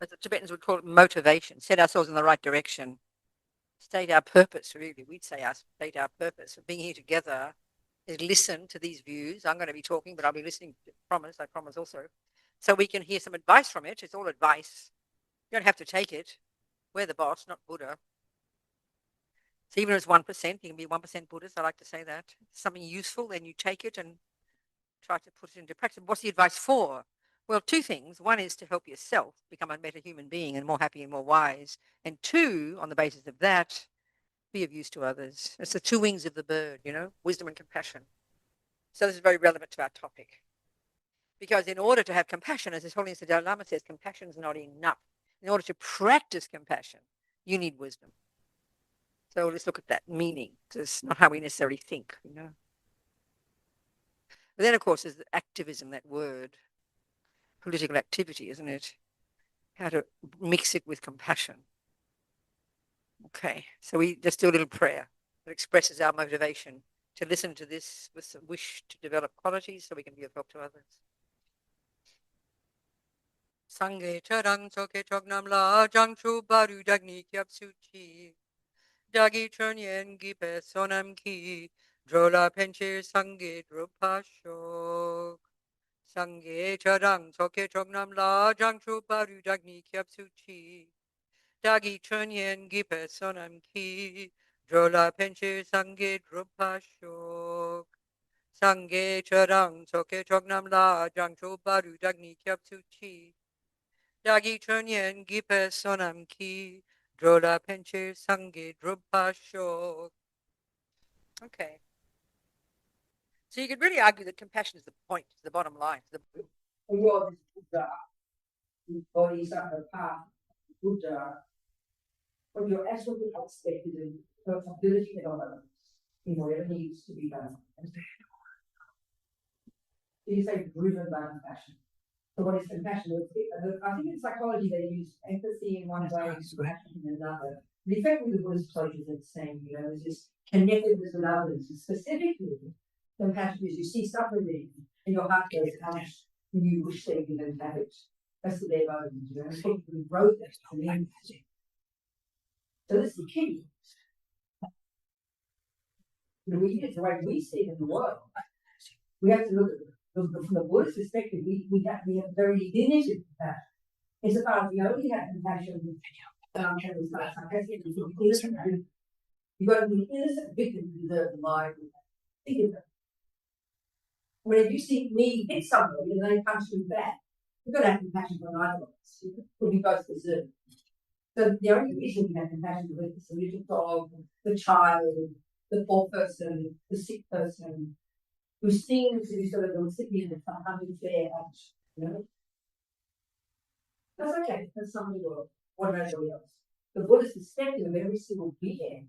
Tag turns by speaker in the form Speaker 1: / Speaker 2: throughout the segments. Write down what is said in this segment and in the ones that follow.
Speaker 1: But the Tibetans would call it motivation, set ourselves in the right direction, state our purpose, really. We'd say state our purpose of being here together is listen to these views. I'm going to be talking, but I'll be listening, I promise also. So we can hear some advice from it. It's all advice. You don't have to take it. We're the boss, not Buddha. So even if it's 1%, you can be 1% Buddhist. I like to say that. Something useful, then you take it and try to put it into practice. What's the advice for? Well, two things. One is to help yourself become a better human being and more happy and more wise. And two, on the basis of that, be of use to others. It's the two wings of the bird, wisdom and compassion. So this is very relevant to our topic. Because in order to have compassion, as His Holiness the Dalai Lama says, compassion is not enough. In order to practice compassion, you need wisdom. So let's look at that meaning. It's not how we necessarily think, But then, of course, there's activism, that word. Political activity, isn't it? How to mix it with compassion. Okay, so we just do a little prayer that expresses our motivation to listen to this with a wish to develop qualities so we can be of help to others. Sangye charang soke chognam la jangchu baru dagni kyap suchi dagi chernyen gipe sonam ki drola penche sangye drupashok Sangye charang soke chognam la jangchu baru dagni kyap suchi dagi chernyen gipe sonam ki drola penche sangye drupashok Sangye charang soke chognam la jangchu baru dagni kyap suchi Dagi chernyen gipe sonam ki drola penche sangye drupashok. Okay. So you could really argue that compassion is the point, the bottom line.
Speaker 2: You're this Buddha, the bodhisattva path, Buddha, but your actual perspective is the ability of others in whatever needs to be done. It is a driven by compassion. So what is compassion? I think in psychology they use empathy in one way and compassion in another. The effect with the Buddhist approach is the same, is this connectedness with others. Specifically, compassion is you see suffering and your heart goes out and you wish that you don't have it. That's the their motives, It's what we wrote that for me. So this is the key. It's the way we see it in the world. We have to look at it. From the Buddhist perspective, we have very limited compassion. Insofar as we only have compassion, you've got to be innocent victim to deserve the mind. Think of it. Whenever you see me hit somebody and they punch me back, you've got to have compassion for neither of us. We both deserve it. So the only reason we have compassion is the little dog, the child, the poor person, the sick person, who seems to be sort of a recipient of some unfair action, That's okay. That's something to what about everybody else? The Buddhist perspective of every single being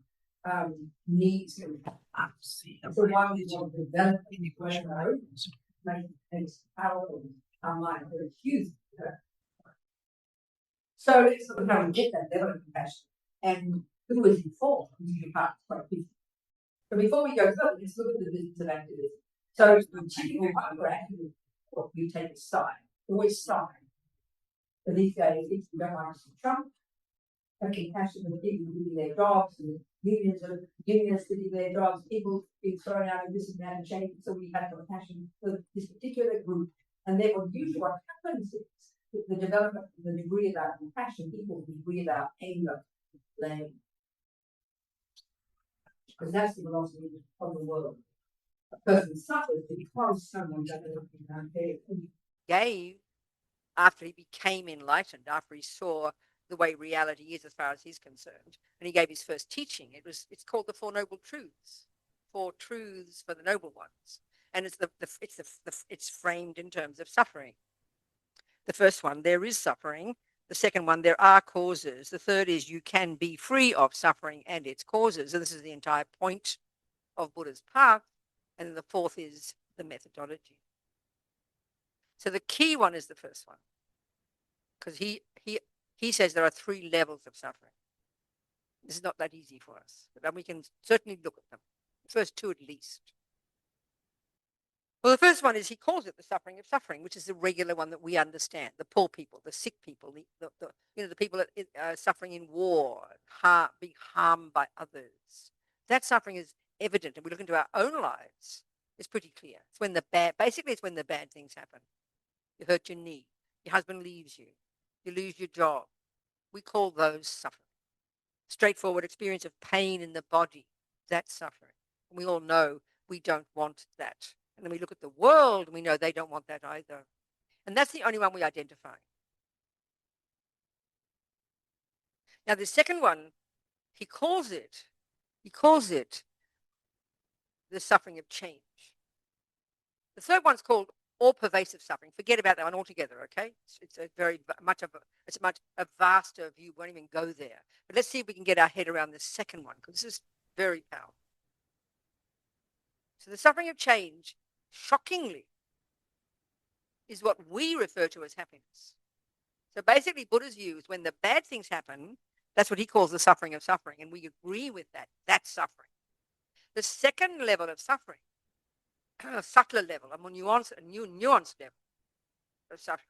Speaker 2: needs compassion. So why we want to develop make things powerful, our mind, very huge. So let's look at how we get that level of compassion and who is informed, which is part quite busy. But before we go further, let's look at the business of activism. So the typical one for activism, we take a side, always side. So these days, if you don't like Trump, have compassion with people losing their jobs, and unions losing their jobs, people being thrown out of this and that and changing. So we have compassion for this particular group. And therefore, usually what happens is the development, the degree of our compassion, people the degree of our anger, blame. Because that's the velocity of the world. A person suffers because someone doesn't unfair.
Speaker 1: Gave after he became enlightened, after he saw the way reality is as far as he's concerned, and he gave his first teaching. It's called the Four Noble Truths, four truths for the noble ones, and it's framed in terms of suffering. The first one, there is suffering. The second one, there are causes. The third is you can be free of suffering and its causes. And this is the entire point of Buddha's path. And then the fourth is the methodology. So the key one is the first one, because he says there are three levels of suffering. This is not that easy for us, but we can certainly look at them. The first two at least. Well, the first one is he calls it the suffering of suffering, which is the regular one that we understand. The poor people, the sick people, the people that are suffering in war, being harmed by others. That suffering is evident, and we look into our own lives. It's pretty clear. It's when it's when the bad things happen. You hurt your knee, your husband leaves you, you lose your job. We call those suffering. Straightforward experience of pain in the body, that's suffering. And we all know we don't want that. And then we look at the world and we know they don't want that either. And that's the only one we identify. Now, the second one, he calls it the suffering of change. The third one's called all pervasive suffering. Forget about that one altogether, okay? It's a very much a vaster view. We won't even go there. But let's see if we can get our head around the second one, because this is very powerful. So the suffering of change, shockingly, is what we refer to as happiness. So basically, Buddha's view is when the bad things happen, that's what he calls the suffering of suffering, and we agree with that. That's suffering. The second level of suffering, a subtler level, a more nuanced level of suffering,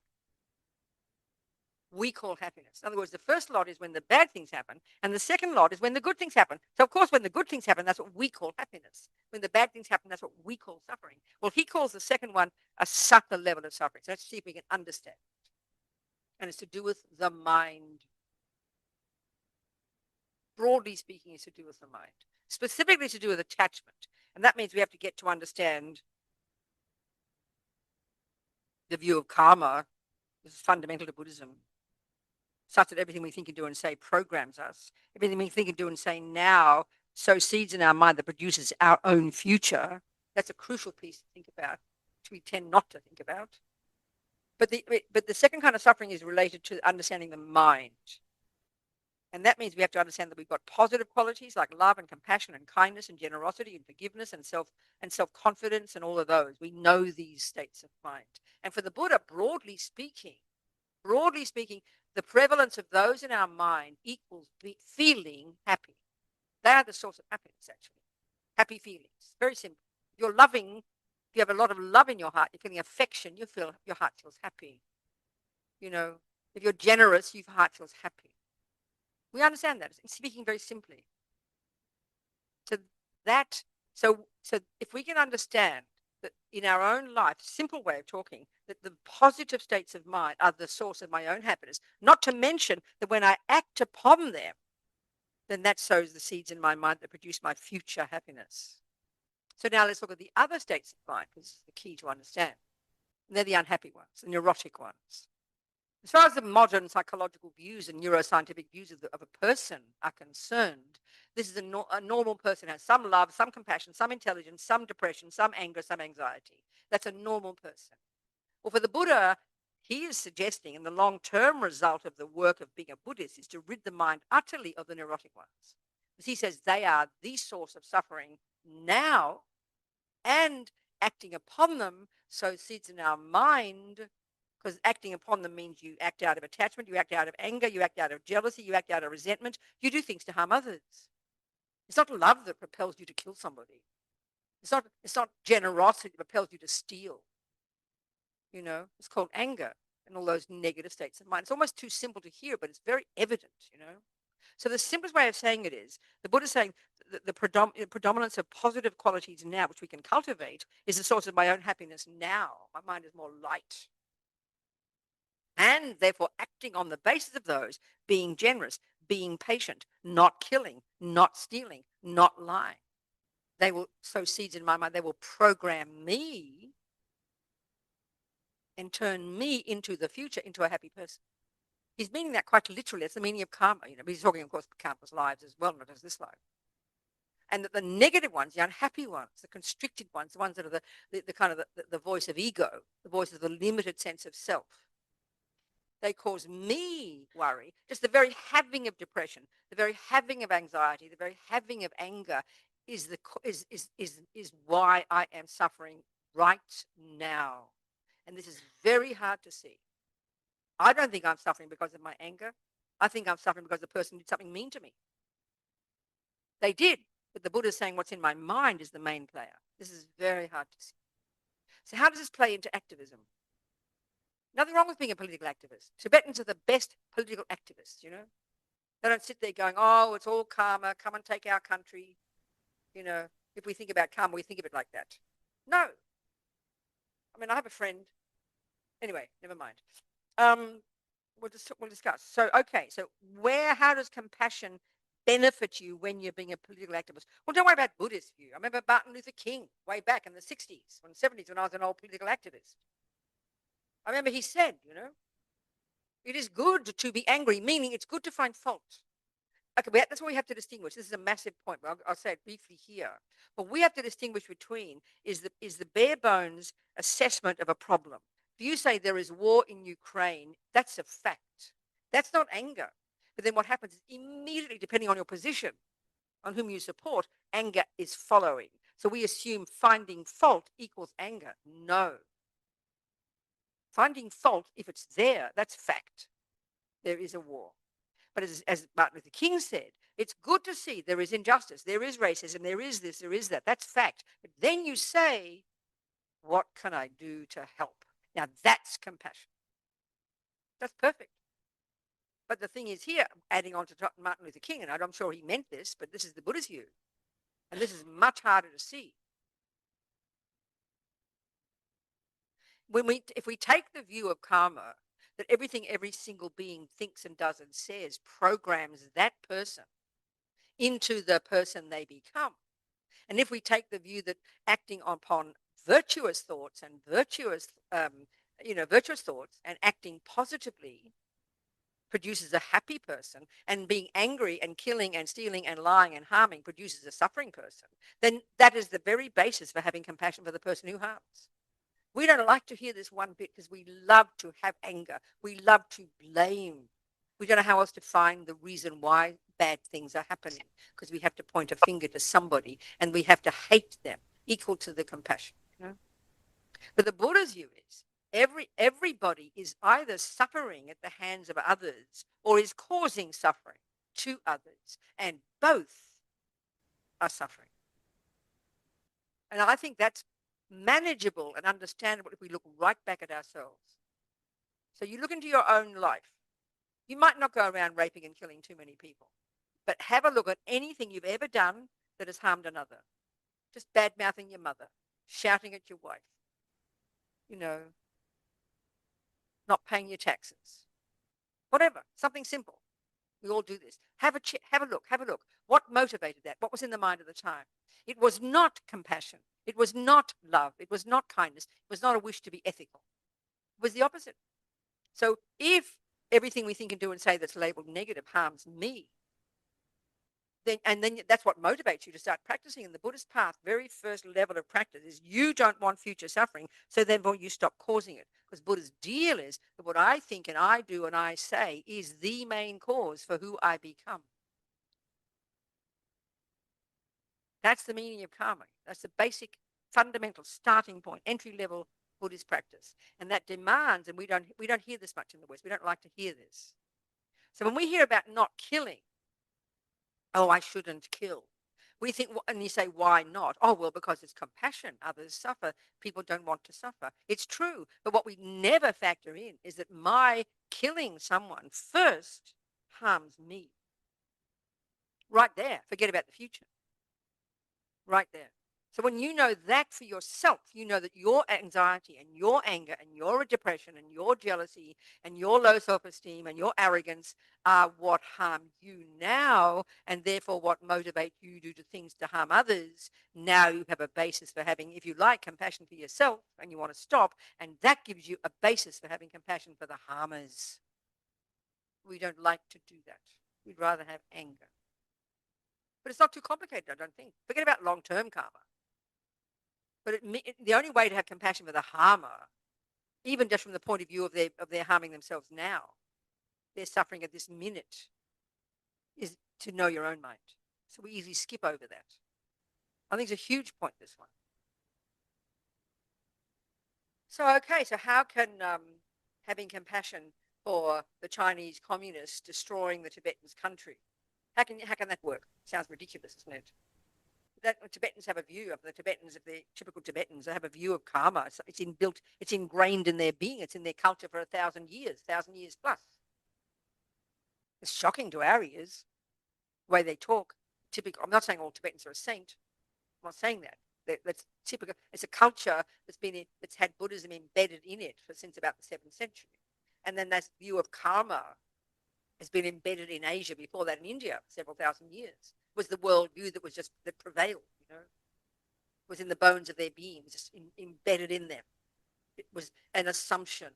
Speaker 1: we call happiness. In other words, the first lot is when the bad things happen, and the second lot is when the good things happen. So, of course, when the good things happen, that's what we call happiness. When the bad things happen, that's what we call suffering. Well, he calls the second one a subtler level of suffering. So let's see if we can understand. And it's to do with the mind. Broadly speaking, it's to do with the mind. Specifically to do with attachment. And that means we have to get to understand the view of karma. This is fundamental to Buddhism. Such that everything we think and do and say programs us. Everything we think and do and say now sows seeds in our mind that produces our own future. That's a crucial piece to think about, which we tend not to think about. But the second kind of suffering is related to understanding the mind. And that means we have to understand that we've got positive qualities like love and compassion and kindness and generosity and forgiveness and self-confidence and all of those. We know these states of mind. And for the Buddha, broadly speaking, the prevalence of those in our mind equals feeling happy. They are the source of happiness, actually. Happy feelings. Very simple. If you're loving, if you have a lot of love in your heart, you're feeling affection, your heart feels happy. You know, if you're generous, your heart feels happy. We understand that. It's speaking very simply. So if we can understand that in our own life, simple way of talking, that the positive states of mind are the source of my own happiness, not to mention that when I act upon them, then that sows the seeds in my mind that produce my future happiness. So now let's look at the other states of mind, because this is the key to understand. And they're the unhappy ones, the neurotic ones. As far as the modern psychological views and neuroscientific views of a person are concerned, this is a normal person has some love, some compassion, some intelligence, some depression, some anger, some anxiety. That's a normal person. Well, for the Buddha, he is suggesting, and the long-term result of the work of being a Buddhist is to rid the mind utterly of the neurotic ones. Because he says they are the source of suffering now, and acting upon them sows seeds in our mind, because acting upon them means you act out of attachment, you act out of anger, you act out of jealousy, you act out of resentment. You do things to harm others. It's not love that propels you to kill somebody. It's not generosity that propels you to steal. You know, it's called anger and all those negative states of mind. It's almost too simple to hear, but it's very evident, you know. So the simplest way of saying it is, the Buddha is saying the predominance of positive qualities now, which we can cultivate, is the source of my own happiness now. My mind is more light. And therefore acting on the basis of those, being generous, being patient, not killing, not stealing, not lying. They will sow seeds in my mind. They will program me and turn me into the future, into a happy person. He's meaning that quite literally. It's the meaning of karma, you know. But he's talking, of course, countless lives as well, not just this life. And that the negative ones, the unhappy ones, the constricted ones, the ones that are the kind of the voice of ego, the voice of the limited sense of self, they cause me worry. Just the very having of depression, the very having of anxiety, the very having of anger is why I am suffering right now. And this is very hard to see. I don't think I'm suffering because of my anger. I think I'm suffering because the person did something mean to me. They did, but the Buddha is saying what's in my mind is the main player. This is very hard to see. So how does this play into activism? Nothing wrong with being a political activist. Tibetans are the best political activists, you know. They don't sit there going, oh, it's all karma, come and take our country. You know, if we think about karma, we think of it like that. No. I mean, I have a friend. Anyway, never mind. We'll discuss. So, okay, so how does compassion benefit you when you're being a political activist? Well, don't worry about Buddhist view. I remember Martin Luther King way back in the 60s, or 70s, when I was an old political activist. I remember he said, you know, it is good to be angry, meaning it's good to find fault. Okay, that's what we have to distinguish. This is a massive point, but I'll say it briefly here. But we have to distinguish between is the bare bones assessment of a problem. If you say there is war in Ukraine, that's a fact. That's not anger. But then what happens is immediately, depending on your position, on whom you support, anger is following. So we assume finding fault equals anger. No. Finding fault, if it's there, that's fact. There is a war. But as Martin Luther King said, it's good to see there is injustice, there is racism, there is this, there is that. That's fact. But then you say, what can I do to help? Now that's compassion. That's perfect. But the thing is here, adding on to Martin Luther King, and I'm sure he meant this, but this is the Buddhist view. And this is much harder to see. If we take the view of karma, that everything every single being thinks and does and says programs that person into the person they become. And if we take the view that acting upon virtuous thoughts and virtuous thoughts and acting positively produces a happy person, and being angry and killing and stealing and lying and harming produces a suffering person, then that is the very basis for having compassion for the person who harms. We don't like to hear this one bit because we love to have anger. We love to blame. We don't know how else to find the reason why bad things are happening, because we have to point a finger to somebody and we have to hate them, equal to the compassion. You know? But the Buddha's view is everybody is either suffering at the hands of others or is causing suffering to others, and both are suffering. And I think that's manageable and understandable if we look right back at ourselves. So you look into your own life. You might not go around raping and killing too many people, but have a look at anything you've ever done that has harmed another. Just bad-mouthing your mother, shouting at your wife, you know, not paying your taxes, whatever, something simple. We all do this. Have a look. What motivated that? What was in the mind at the time? It was not compassion. It was not love. It was not kindness. It was not a wish to be ethical. It was the opposite. So if everything we think and do and say that's labeled negative harms me, then that's what motivates you to start practicing. In the Buddhist path, very first level of practice is you don't want future suffering, so therefore you stop causing it. Because Buddha's deal is that what I think and I do and I say is the main cause for who I become. That's the meaning of karma. That's the basic, fundamental starting point, entry level Buddhist practice. And that demands, and we don't hear this much in the West. We don't like to hear this. So when we hear about not killing, oh, I shouldn't kill. We think, and you say, why not? Oh, well, because it's compassion. Others suffer. People don't want to suffer. It's true. But what we never factor in is that my killing someone first harms me. Right there. Forget about the future. Right there. So when you know that for yourself, you know that your anxiety and your anger and your depression and your jealousy and your low self-esteem and your arrogance are what harm you now, and therefore what motivate you to do things to harm others. Now you have a basis for having, if you like, compassion for yourself and you want to stop, and that gives you a basis for having compassion for the harmers. We don't like to do that. We'd rather have anger. But it's not too complicated, I don't think. Forget about long-term karma. But the only way to have compassion for the harmer, even just from the point of view of their harming themselves now, their suffering at this minute, is to know your own mind. So we easily skip over that. I think it's a huge point, this one. So, okay, so how can having compassion for the Chinese communists destroying the Tibetan country, how can that work? Sounds ridiculous, isn't it? that Tibetans have a view of the Tibetans, of the typical Tibetans, they have a view of karma. It's inbuilt, it's ingrained in their being, it's in their culture for 1,000 years plus. It's shocking to our ears, the way they talk. Typical. I'm not saying all Tibetans are a saint. I'm not saying that. That's typical. It's a culture that's had Buddhism embedded in it since about the 7th century. And then that view of karma has been embedded in Asia before that, in India for several thousand years. It was the world view that prevailed, It was in the bones of their being, just embedded in them. It was an assumption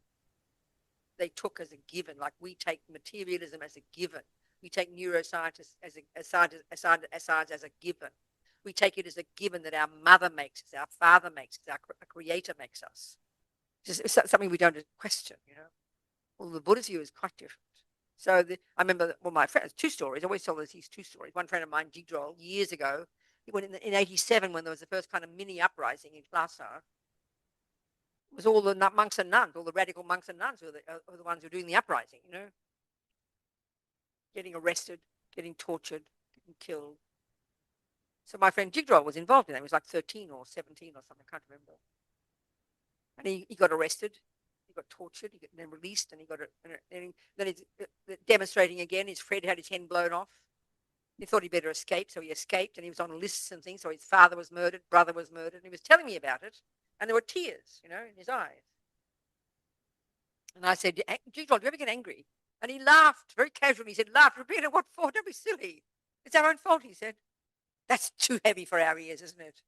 Speaker 1: they took as a given, like we take materialism as a given. We take neuroscience as a given. We take it as a given that our mother makes us, our father makes us, our creator makes us. It's something we don't question, Well, the Buddhist view is quite different. So I remember, my friends, 2 stories. I always tell these 2 stories. One friend of mine, Jigdrol, years ago, he went in 87 when there was the first kind of mini uprising in Lhasa. It was all the monks and nuns, all the radical monks and nuns who were the ones who were doing the uprising, getting arrested, getting tortured, getting killed. So my friend Jigdrol was involved in that. He was like 13 or 17 or something, I can't remember. And he got arrested. He got tortured, he got then released, and then he's demonstrating again. His friend had his hand blown off. He thought he'd better escape, so he escaped, and he was on lists and things. So his father was murdered, brother was murdered, and he was telling me about it, and there were tears, in his eyes. And I said, Jigdrol, do you ever get angry? And he laughed very casually. He said, "Laugh, Rebecca, what for? Don't be silly. It's our own fault," he said. That's too heavy for our ears, isn't it?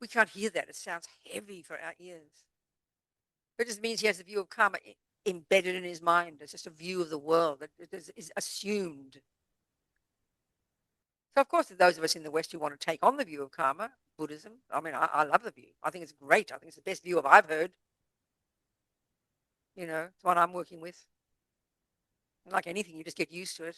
Speaker 1: We can't hear that. It sounds heavy for our ears. It just means he has a view of karma embedded in his mind. It's just a view of the world that is assumed. So, of course, those of us in the West who want to take on the view of karma, Buddhism, I mean, I love the view. I think it's great. I think it's the best view I've heard. It's one I'm working with. And like anything, you just get used to it.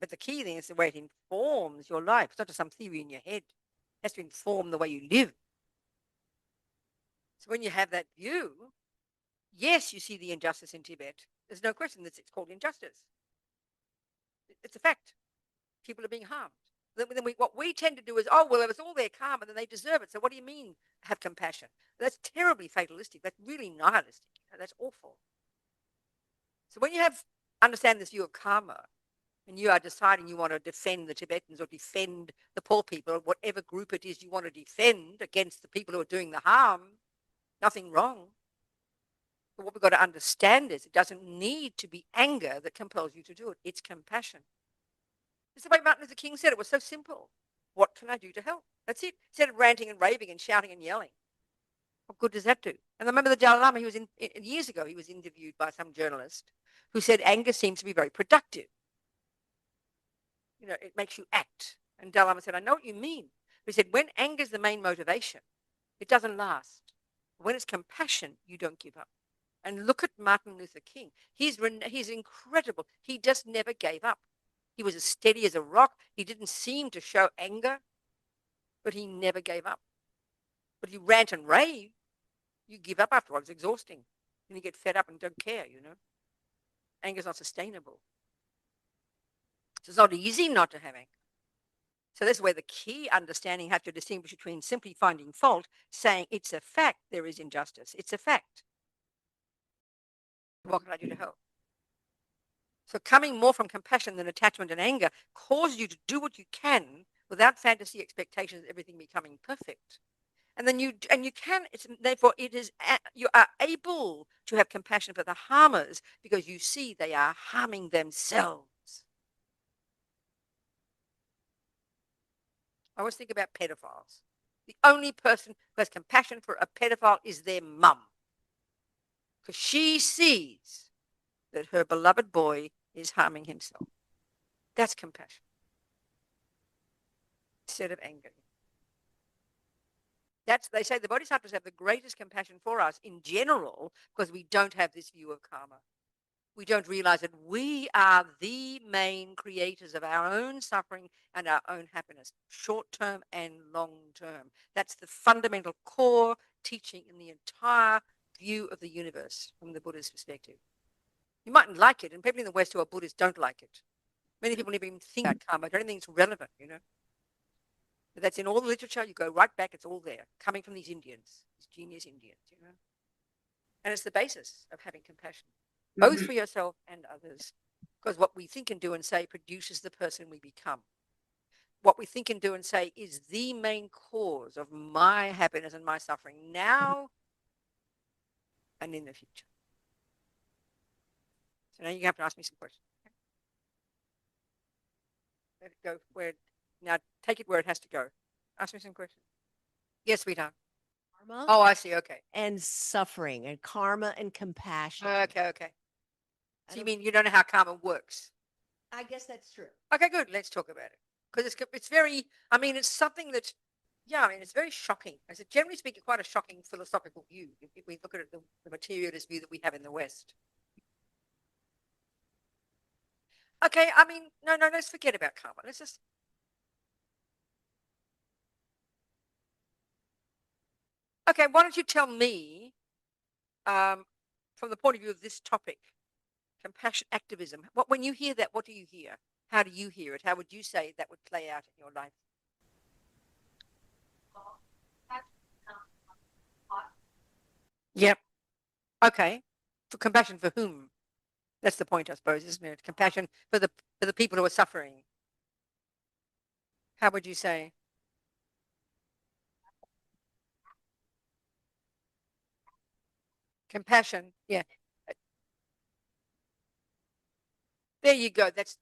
Speaker 1: But the key thing is the way it informs your life. It's not just some theory in your head. It has to inform the way you live. So when you have that view, yes, you see the injustice in Tibet. There's no question that it's called injustice. It's a fact. People are being harmed. Then what we tend to do is, oh, well, if it's all their karma, then they deserve it. So what do you mean have compassion? That's terribly fatalistic. That's really nihilistic. That's awful. So when you understand this view of karma, and you are deciding you want to defend the Tibetans or defend the poor people or whatever group it is you want to defend against the people who are doing the harm, nothing wrong. But what we've got to understand is it doesn't need to be anger that compels you to do it. It's compassion. It's the way Martin Luther King said it. Was so simple. What can I do to help? That's it. Instead of ranting and raving and shouting and yelling. What good does that do? And I remember the Dalai Lama, years ago, he was interviewed by some journalist who said anger seems to be very productive. It makes you act. And Dalai Lama said, I know what you mean. But he said, when anger is the main motivation, it doesn't last. When it's compassion, you don't give up. And look at Martin Luther King. He's incredible. He just never gave up. He was as steady as a rock. He didn't seem to show anger, but he never gave up. But if you rant and rave, you give up afterwards. It's exhausting. And you get fed up and don't care, Anger's not sustainable. So it's not easy not to have anger. So that's where the key understanding have to distinguish between simply finding fault, saying it's a fact there is injustice. It's a fact. What can I do to help? So coming more from compassion than attachment and anger causes you to do what you can without fantasy expectations of everything becoming perfect. And then you can, therefore you are able to have compassion for the harmers because you see they are harming themselves. I always think about pedophiles. The only person who has compassion for a pedophile is their mum. Because she sees that her beloved boy is harming himself. That's compassion. Instead of anger. They say the bodhisattvas have the greatest compassion for us in general because we don't have this view of karma. We don't realize that we are the main creators of our own suffering and our own happiness, short-term and long-term. That's the fundamental core teaching in the entire view of the universe from the Buddhist perspective. You mightn't like it, and people in the West who are Buddhists don't like it. Many people never even think about karma. I don't think it's relevant, That's in all the literature. You go right back, it's all there, coming from these Indians, these genius Indians, you know. And it's the basis of having compassion, both for yourself and others. Because what we think and do and say produces the person we become. What we think and do and say is the main cause of my happiness and my suffering now and in the future. So now you have to ask me some questions. Okay? Let it go where now take it where it has to go. Ask me some questions. Yes, sweetheart.
Speaker 3: Karma
Speaker 1: Oh, I see. Okay.
Speaker 3: and suffering and karma and compassion.
Speaker 1: Okay. So you mean you don't know how karma works?
Speaker 3: I guess that's true.
Speaker 1: Okay, good. Let's talk about it. Because it's very, I mean, it's something that, yeah, I mean, it's very shocking. As a generally speaking, quite a shocking philosophical view if we look at it, the materialist view that we have in the West. Okay, I mean, no, let's forget about karma. Let's just. Okay, why don't you tell me, from the point of view of this topic, compassion, activism, when you hear that, what do you hear? How do you hear it? How would you say that would play out in your life? Yep. Okay. For compassion for whom? That's the point, I suppose, isn't it? Compassion for the people who are suffering. How would you say? Compassion. Yeah. There you go. That's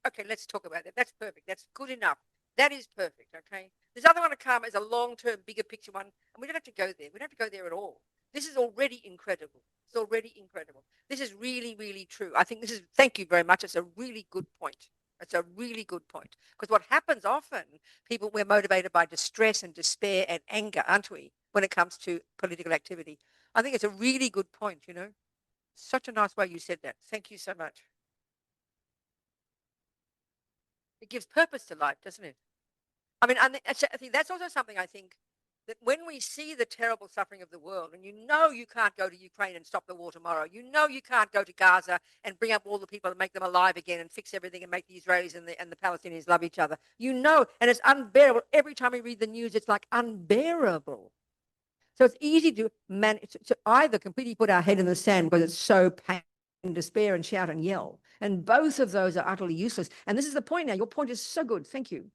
Speaker 1: okay. Let's talk about that. That's perfect. That's good enough. That is perfect. Okay. This other one of karma is a long-term, bigger picture one, and we don't have to go there. We don't have to go there at all. This is already incredible. It's already incredible. This is really, really true. I think this is. Thank you very much. It's a really good point. It's a really good point because what happens often, we're motivated by distress and despair and anger, aren't we? When it comes to political activity, I think it's a really good point. You know, such a nice way you said that. Thank you so much. It gives purpose to life, doesn't it? I mean, I think that's also something I think that when we see the terrible suffering of the world, and you can't go to Ukraine and stop the war tomorrow, you can't go to Gaza and bring up all the people and make them alive again and fix everything and make the Israelis and the Palestinians love each other. And it's unbearable. Every time we read the news, it's like unbearable. So it's easy to either completely put our head in the sand because it's so pain and despair and shout and yell. And both of those are utterly useless. And this is the point now. Your point is so good. Thank you.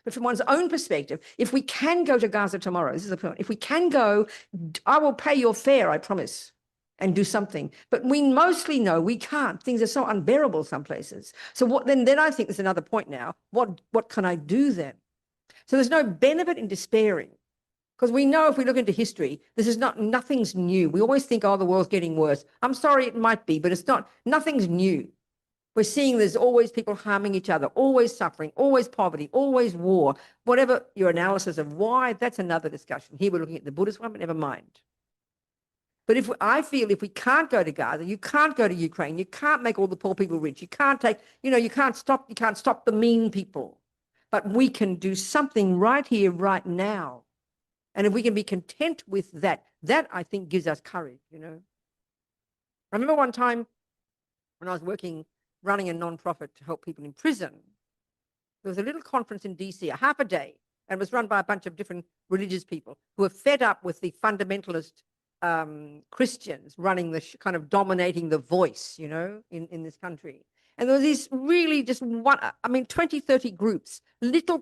Speaker 1: But from one's own perspective, if we can go to Gaza tomorrow, this is the point. If we can go, I will pay your fare, I promise, and do something. But we mostly know we can't. Things are so unbearable some places. So then I think there's another point now. What can I do then? So there's no benefit in despairing. Because we know if we look into history, nothing's new. We always think, oh, the world's getting worse. I'm sorry, it might be, but it's not. Nothing's new. We're seeing there's always people harming each other, always suffering, always poverty, always war. Whatever your analysis of why, that's another discussion. Here we're looking at the Buddhist one, but never mind. But I feel if we can't go to Gaza, you can't go to Ukraine, you can't make all the poor people rich, you can't stop the mean people. But we can do something right here, right now. And if we can be content with that I think gives us courage, you know. I remember one time when I was running a non-profit to help people in prison, there was a little conference in DC, a half a day, and it was run by a bunch of different religious people who were fed up with the fundamentalist Christians running kind of dominating the voice, you know, in this country. And there were these really 20, 30 groups, little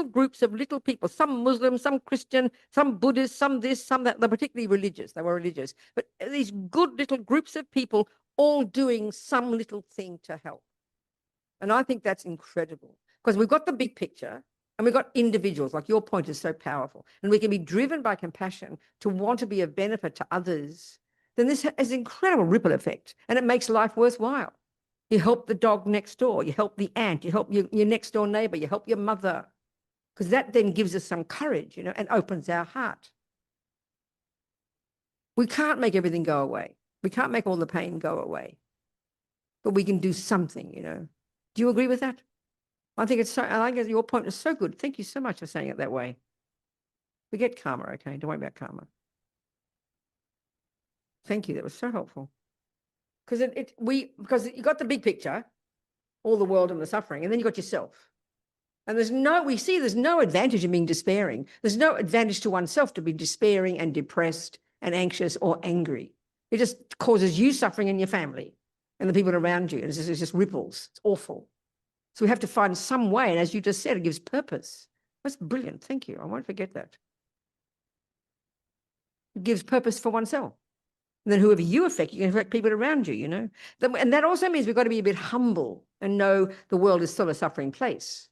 Speaker 1: groups of little people, some Muslim, some Christian, some Buddhist, some this, some that. They're particularly religious. They were religious. But these good little groups of people all doing some little thing to help. And I think that's incredible because we've got the big picture and we've got individuals, like your point is so powerful. And we can be driven by compassion to want to be of benefit to others. Then this has an incredible ripple effect and it makes life worthwhile. You help the dog next door, you help the ant, you help your next door neighbor, you help your mother, because that then gives us some courage, you know, and opens our heart. We can't make everything go away. We can't make all the pain go away, but we can do something, you know. Do you agree with that? I think your point is so good. Thank you so much for saying it that way. Forget karma, okay? Don't worry about karma. Thank you. That was so helpful. Because you got the big picture, all the world and the suffering, and then you got yourself.
Speaker 4: And there's no advantage in being despairing. There's no advantage to oneself to be despairing and depressed and anxious or angry. It just causes you suffering in your family and the people around you. It's just ripples. It's awful. So we have to find some way. And as you just said, it gives purpose. That's brilliant. Thank you. I won't forget that. It gives purpose for oneself. And then whoever you affect, you can affect people around you, you know. And that also means we've got to be a bit humble and know the world is still a suffering place.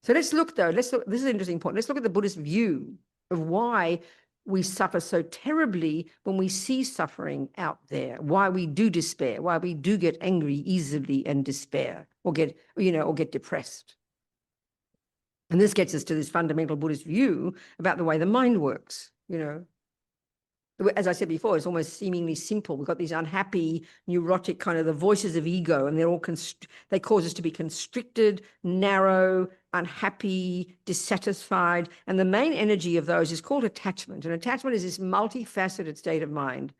Speaker 4: So let's look, though. This is an interesting point. Let's look at the Buddhist view of why we suffer so terribly when we see suffering out there, why we do despair, why we do get angry easily and despair or get depressed. And this gets us to this fundamental Buddhist view about the way the mind works, you know. As I said before, it's almost seemingly simple. We've got these unhappy, neurotic kind of the voices of ego, and they cause us to be constricted, narrow, unhappy, dissatisfied. And the main energy of those is called attachment. And attachment is this multifaceted state of mind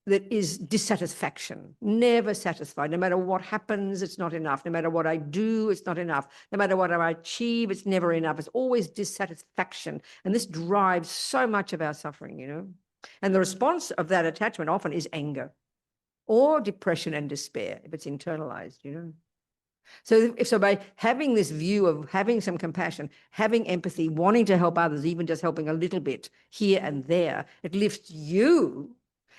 Speaker 4: that is dissatisfaction, never satisfied. No matter what happens, it's not enough. No matter what I do, it's not enough. No matter what I achieve, it's never enough. It's always dissatisfaction. And this drives so much of our suffering, you know. And the response of that attachment often is anger or depression and despair if it's internalized, you know. So by having this view of having some compassion, having empathy, wanting to help others, even just helping a little bit here and there, it lifts you.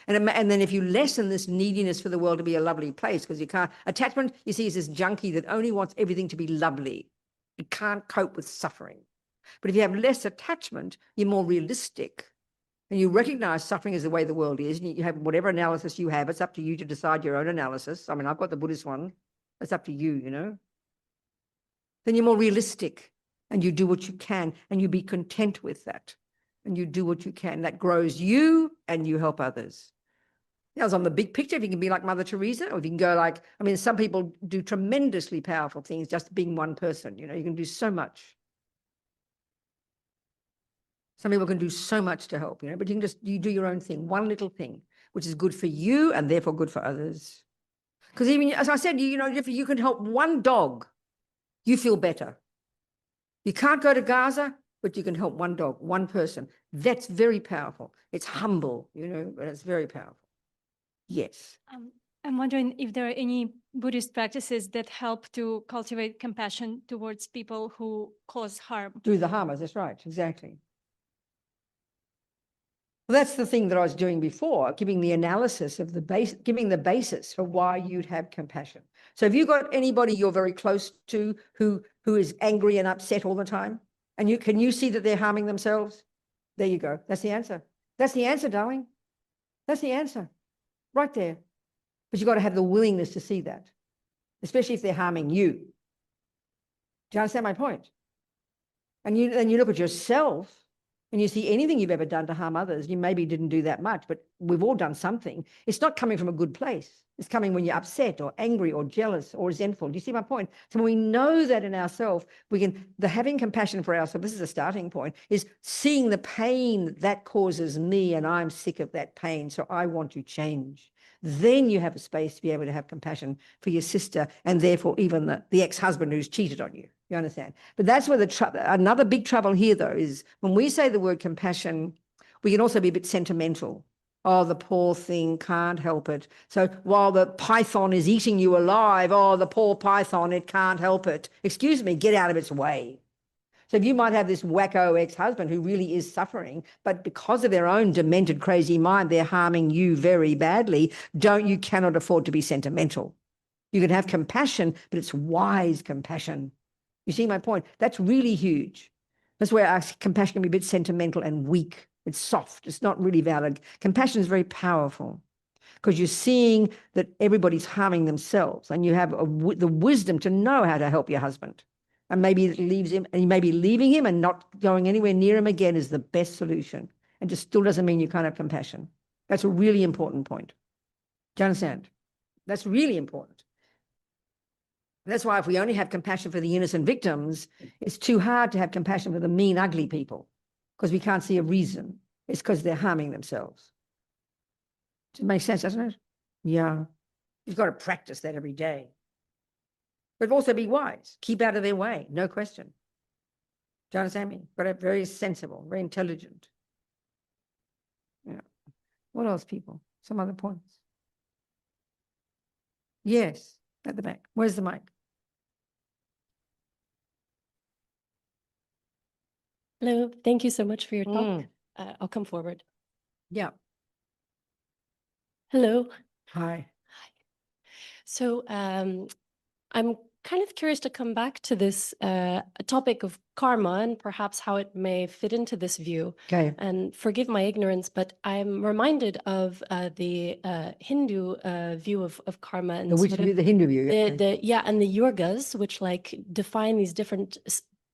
Speaker 4: And then if you lessen this neediness for the world to be a lovely place, because you can't, attachment, you see, is this junkie that only wants everything to be lovely. It can't cope with suffering. But if you have less attachment, you're more realistic. And you recognize suffering is the way the world is, and you have whatever analysis you have, it's up to you to decide your own analysis. I mean, I've got the Buddhist one. It's up to you, you know. Then you're more realistic and you do what you can and you be content with that. And you do what you can. That grows you and you help others. Now, on the big picture, if you can be like Mother Teresa, or if you can go like, I mean, some people do tremendously powerful things just being one person, you know, you can do so much. Some people can do so much to help, you know, but you do your own thing, one little thing, which is good for you and therefore good for others. Because even, as I said, you know, if you can help one dog, you feel better. You can't go to Gaza, but you can help one dog, one person. That's very powerful. It's humble, you know, but it's very powerful. Yes.
Speaker 5: I'm wondering if there are any Buddhist practices that help to cultivate compassion towards people who cause harm.
Speaker 4: Do the harmers, that's right, exactly. Well, that's the thing that I was doing before, giving the analysis of giving the basis for why you'd have compassion. So have you got anybody you're very close to who is angry and upset all the time? And can you see that they're harming themselves? There you go. That's the answer. That's the answer, darling. That's the answer. Right there. But you've got to have the willingness to see that, especially if they're harming you. Do you understand my point? And then you look at yourself and you see anything you've ever done to harm others, you maybe didn't do that much, but we've all done something. It's not coming from a good place. It's coming when you're upset or angry or jealous or resentful. Do you see my point? So when we know that in ourselves, having compassion for ourselves, this is a starting point, is seeing the pain that causes me and I'm sick of that pain, so I want to change. Then you have a space to be able to have compassion for your sister and therefore even the ex-husband who's cheated on you. You understand? But that's where another big trouble here, though, is when we say the word compassion, we can also be a bit sentimental. Oh, the poor thing can't help it. So while the python is eating you alive, oh, the poor python, it can't help it. Excuse me, get out of its way. So if you might have this wacko ex-husband who really is suffering, but because of their own demented, crazy mind, they're harming you very badly, you cannot afford to be sentimental. You can have compassion, but it's wise compassion. You see my point? That's really huge. That's where our compassion can be a bit sentimental and weak. It's soft. It's not really valid. Compassion is very powerful because you're seeing that everybody's harming themselves and you have the wisdom to know how to help your husband. And maybe it leaves him, and maybe leaving him and not going anywhere near him again is the best solution. And just still doesn't mean you can't have compassion. That's a really important point. Do you understand? That's really important. That's why if we only have compassion for the innocent victims, it's too hard to have compassion for the mean, ugly people because we can't see a reason. It's because they're harming themselves. Does it make sense, doesn't it? Yeah. You've got to practice that every day. but also be wise. Keep out of their way, no question. Do you understand me? But very sensible, very intelligent. Yeah. What else, people? Some other points? Yes, at the back. Where's the mic?
Speaker 6: Hello, thank you so much for your talk.
Speaker 4: Mm.
Speaker 6: I'll come forward.
Speaker 4: Yeah.
Speaker 6: Hello.
Speaker 4: Hi.
Speaker 6: So I'm kind of curious to come back to this topic of karma and perhaps how it may fit into this view.
Speaker 4: Okay.
Speaker 6: And forgive my ignorance, but I'm reminded of the Hindu view of karma and
Speaker 4: Which
Speaker 6: sort of
Speaker 4: view? The Hindu view. Yeah.
Speaker 6: and the yogas, which like define these different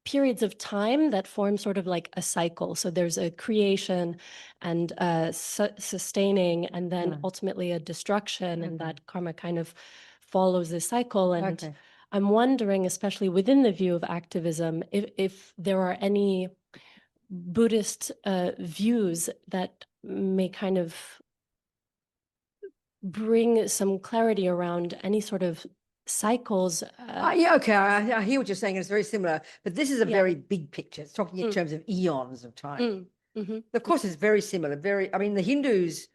Speaker 6: periods of time that form sort of like a cycle. So there's a creation and sustaining, and then
Speaker 4: Yeah.
Speaker 6: ultimately a destruction, and
Speaker 4: Okay.
Speaker 6: that karma kind of follows this cycle. And
Speaker 4: Okay.
Speaker 6: I'm wondering, especially within the view of activism, if there are any Buddhist views that may kind of bring some clarity around any sort of cycles.
Speaker 4: Yeah, okay. I hear what you're saying. It's very similar, but this is a
Speaker 6: Yeah.
Speaker 4: very big picture. It's talking in
Speaker 6: Mm.
Speaker 4: terms of eons of time.
Speaker 6: Mhm.
Speaker 4: Of course, it's very similar. I mean, the Hindus,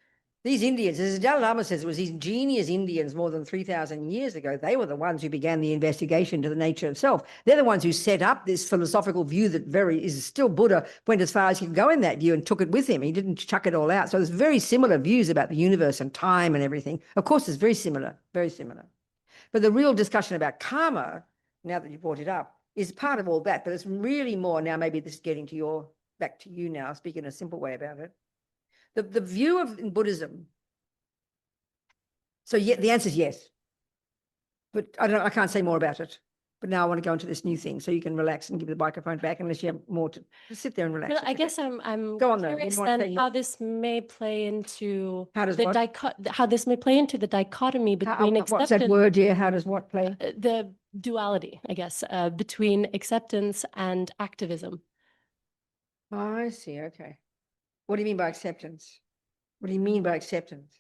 Speaker 4: these Indians, as the Dalai Lama says, it was these ingenious Indians more than 3,000 years ago. They were the ones who began the investigation to the nature of self. They're the ones who set up this philosophical view that is still Buddha went as far as he could go in that view and took it with him. He didn't chuck it all out. So there's very similar views about the universe and time and everything. Of course, it's very similar, very similar. But the real discussion about karma, now that you brought it up, is part of all that. But it's really more now, maybe this is getting to back to you now, speaking in a simple way about it. The view of in Buddhism. So yeah, the answer is yes. But I can't say more about it. But now I want to go into this new thing, so you can relax and give the microphone back, unless you have more to just sit there and relax.
Speaker 6: Well, I
Speaker 4: It's
Speaker 6: guess
Speaker 4: okay.
Speaker 6: I'm
Speaker 4: Go on, though.
Speaker 6: curious
Speaker 4: You want to
Speaker 6: then
Speaker 4: say
Speaker 6: how
Speaker 4: more?
Speaker 6: this may play into
Speaker 4: How does
Speaker 6: the
Speaker 4: what?
Speaker 6: how this may play into the dichotomy between
Speaker 4: What's that
Speaker 6: acceptance,
Speaker 4: word? Yeah, how does what play?
Speaker 6: the duality, I guess, between acceptance and activism.
Speaker 4: Oh, I see. Okay. What do you mean by acceptance? What do you mean by acceptance?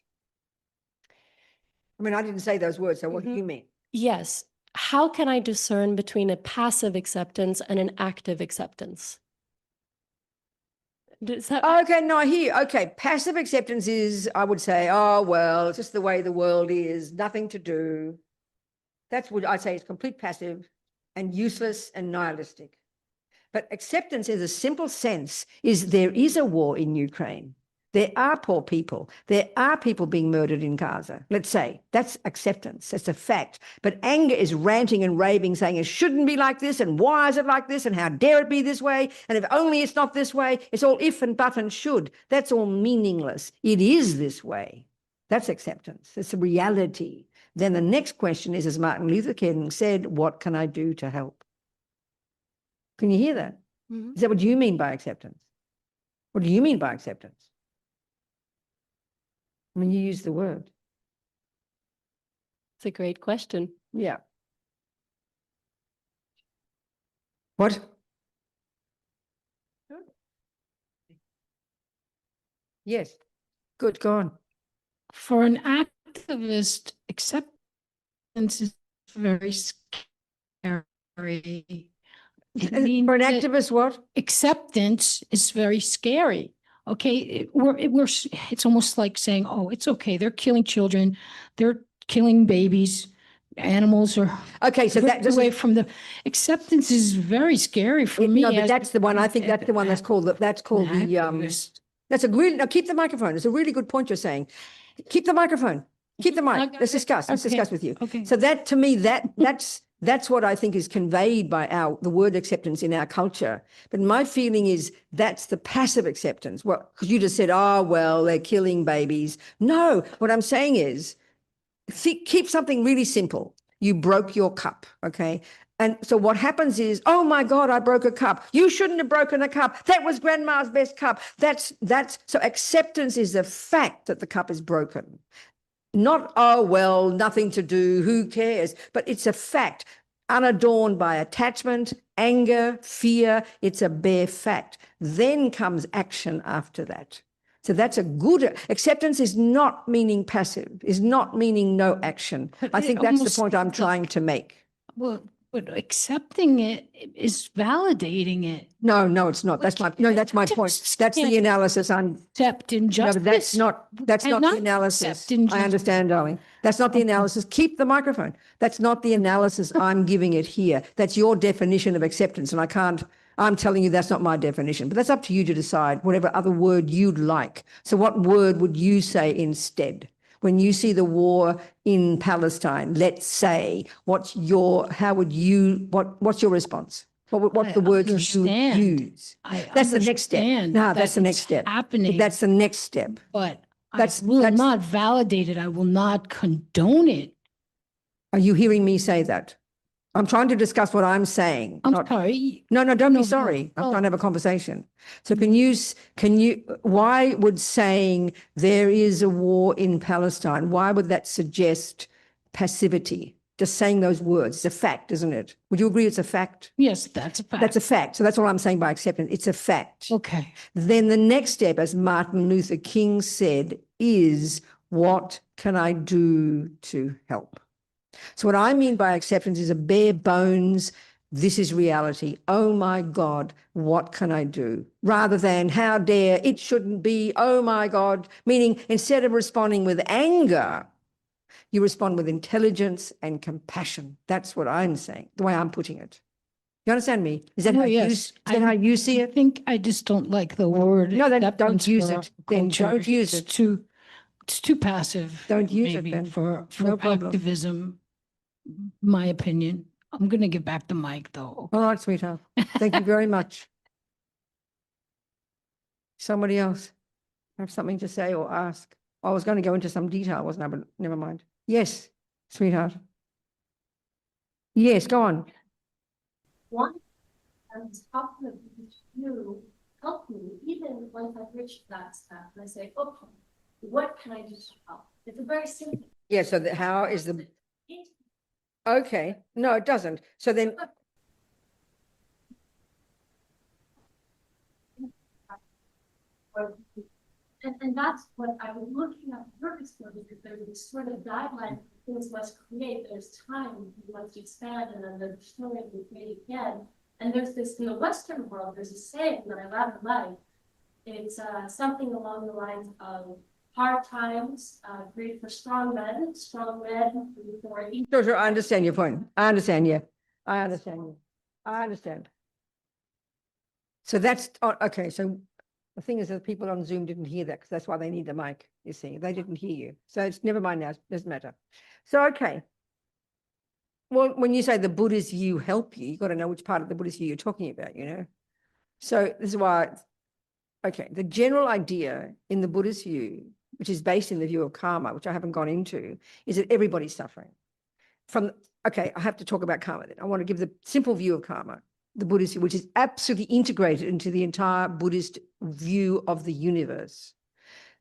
Speaker 4: I mean, I didn't say those words, so what do you mean?
Speaker 6: Yes. How can I discern between a passive acceptance and an active acceptance? Does that
Speaker 4: Okay, no, I hear. Okay, passive acceptance is, I would say, oh, well, it's just the way the world is, nothing to do. That's what I'd say is complete passive and useless and nihilistic. But acceptance in a simple sense is there is a war in Ukraine. There are poor people. There are people being murdered in Gaza. Let's say that's acceptance. That's a fact. But anger is ranting and raving, saying it shouldn't be like this. And why is it like this? And how dare it be this way? And if only it's not this way, it's all if and but and should. That's all meaningless. It is this way. That's acceptance. It's a reality. Then the next question is, as Martin Luther King said, what can I do to help? Can you hear that?
Speaker 6: Mhm.
Speaker 4: Is that what you mean by acceptance? What do you mean by acceptance? I mean, you use the word.
Speaker 6: It's a great question.
Speaker 4: Yeah. What? Yes. Good, go on.
Speaker 7: For an activist, acceptance is very scary. It means
Speaker 4: For an
Speaker 7: that
Speaker 4: activist, what?
Speaker 7: acceptance is very scary. Okay, it's almost like saying, oh, it's okay. They're killing children. They're killing babies. Animals are
Speaker 4: Okay, so
Speaker 7: ripped
Speaker 4: that
Speaker 7: away from the acceptance is very scary for me.
Speaker 4: No, but
Speaker 7: as
Speaker 4: that's the one. I think that's the one that's called
Speaker 7: an
Speaker 4: that's called the
Speaker 7: activist.
Speaker 4: that's a really now keep the microphone. It's a really good point you're saying. Keep the microphone. Keep the
Speaker 7: I
Speaker 4: mic.
Speaker 7: got
Speaker 4: Let's
Speaker 7: it.
Speaker 4: discuss. Let's
Speaker 7: Okay,
Speaker 4: discuss with you.
Speaker 7: okay.
Speaker 4: So that to me, that's what I think is conveyed by the word acceptance in our culture. But my feeling is that's the passive acceptance. Well, because you just said, oh, well, they're killing babies. No, what I'm saying is keep something really simple. You broke your cup, okay? And so what happens is, oh my God, I broke a cup. You shouldn't have broken a cup. That was grandma's best cup. So acceptance is the fact that the cup is broken. Not, oh, well, nothing to do, who cares? But it's a fact, unadorned by attachment, anger, fear. It's a bare fact. Then comes action after that. So that's a good acceptance is not meaning passive, is not meaning no action.
Speaker 7: But
Speaker 4: I
Speaker 7: it
Speaker 4: think that's the
Speaker 7: almost
Speaker 4: point I'm
Speaker 7: sounds
Speaker 4: trying
Speaker 7: like-
Speaker 4: to make.
Speaker 7: Well, but accepting it is validating it.
Speaker 4: No, no, it's not. That's my, no, that's my point.
Speaker 7: Just
Speaker 4: That's the
Speaker 7: can't
Speaker 4: analysis I'm,
Speaker 7: Accept
Speaker 4: no,
Speaker 7: injustice.
Speaker 4: but that's not the
Speaker 7: Cannot
Speaker 4: analysis.
Speaker 7: accept injustice.
Speaker 4: I understand, darling. That's not the
Speaker 7: Okay.
Speaker 4: analysis. Keep the microphone. That's not the analysis I'm giving it here. That's your definition of acceptance. And I'm telling you that's not my definition, but that's up to you to decide whatever other word you'd like. So what word would you say instead? When you see the war in Palestine, let's say, what's your response? What's the word you
Speaker 7: understand.
Speaker 4: use?
Speaker 7: I
Speaker 4: That's the next step.
Speaker 7: understand
Speaker 4: No,
Speaker 7: that
Speaker 4: that's the next
Speaker 7: it's
Speaker 4: step.
Speaker 7: happening.
Speaker 4: That's the next step.
Speaker 7: But
Speaker 4: That's-
Speaker 7: I will
Speaker 4: that's-
Speaker 7: not validate it. I will not condone it.
Speaker 4: Are you hearing me say that? I'm trying to discuss what I'm saying.
Speaker 7: I'm
Speaker 4: not-
Speaker 7: sorry.
Speaker 4: No, don't
Speaker 7: No,
Speaker 4: be sorry.
Speaker 7: no,
Speaker 4: I'm
Speaker 7: no.
Speaker 4: trying to have a conversation. So why would saying there is a war in Palestine, why would that suggest passivity? Just saying those words, it's a fact, isn't it? Would you agree it's a fact?
Speaker 7: Yes, that's a fact.
Speaker 4: That's a fact. So that's what I'm saying by acceptance. It's a fact.
Speaker 7: Okay.
Speaker 4: Then the next step, as Martin Luther King said, is what can I do to help? So what I mean by acceptance is a bare bones, this is reality. Oh my God, what can I do? Rather than how dare, it shouldn't be, oh my God, meaning instead of responding with anger, you respond with intelligence and compassion. That's what I'm saying, the way I'm putting it. You understand me? Is that,
Speaker 7: Oh,
Speaker 4: how,
Speaker 7: yes.
Speaker 4: is that how you see
Speaker 7: I
Speaker 4: it?
Speaker 7: think I just don't like the word.
Speaker 4: No, then
Speaker 7: acceptance
Speaker 4: don't use
Speaker 7: for
Speaker 4: it.
Speaker 7: our
Speaker 4: Then
Speaker 7: culture.
Speaker 4: don't use
Speaker 7: It's
Speaker 4: it.
Speaker 7: It's too passive.
Speaker 4: Don't use it
Speaker 7: maybe,
Speaker 4: then.
Speaker 7: For
Speaker 4: No problem.
Speaker 7: activism, my opinion. I'm going to give back the mic though.
Speaker 4: All right, sweetheart. Thank you very much. Somebody else have something to say or ask? I was going to go into some detail, wasn't I? But never mind. Yes, sweetheart. Yes, go on.
Speaker 8: One, I was talking about you help me, even once I've reached that step, and I say, okay, what can I do to help? It's a very simple.
Speaker 4: Yeah, so how is the... Okay, no, it doesn't. So then...
Speaker 8: And that's what I was looking at the purpose for, because there's this sort of guideline things must create. There's time, you must expand, and then there's destroy and create again. And there's this, in the Western world, there's a saying that I rather like. It's something along the lines of hard times create for strong men before each.
Speaker 4: Sure, I understand your point. I understand, yeah. I understand you. I understand. So that's, okay, so the thing is that people on Zoom didn't hear that because that's why they need the mic, you see. They didn't hear you. So it's never mind now, it doesn't matter. So, okay. Well, when you say the Buddhist view help you, you've got to know which part of the Buddhist view you're talking about, you know. So this is why, okay, the general idea in the Buddhist view, which is based in the view of karma, which I haven't gone into, is that everybody's suffering. Okay, I have to talk about karma then. I want to give the simple view of karma, the Buddhist view, which is absolutely integrated into the entire Buddhist view of the universe.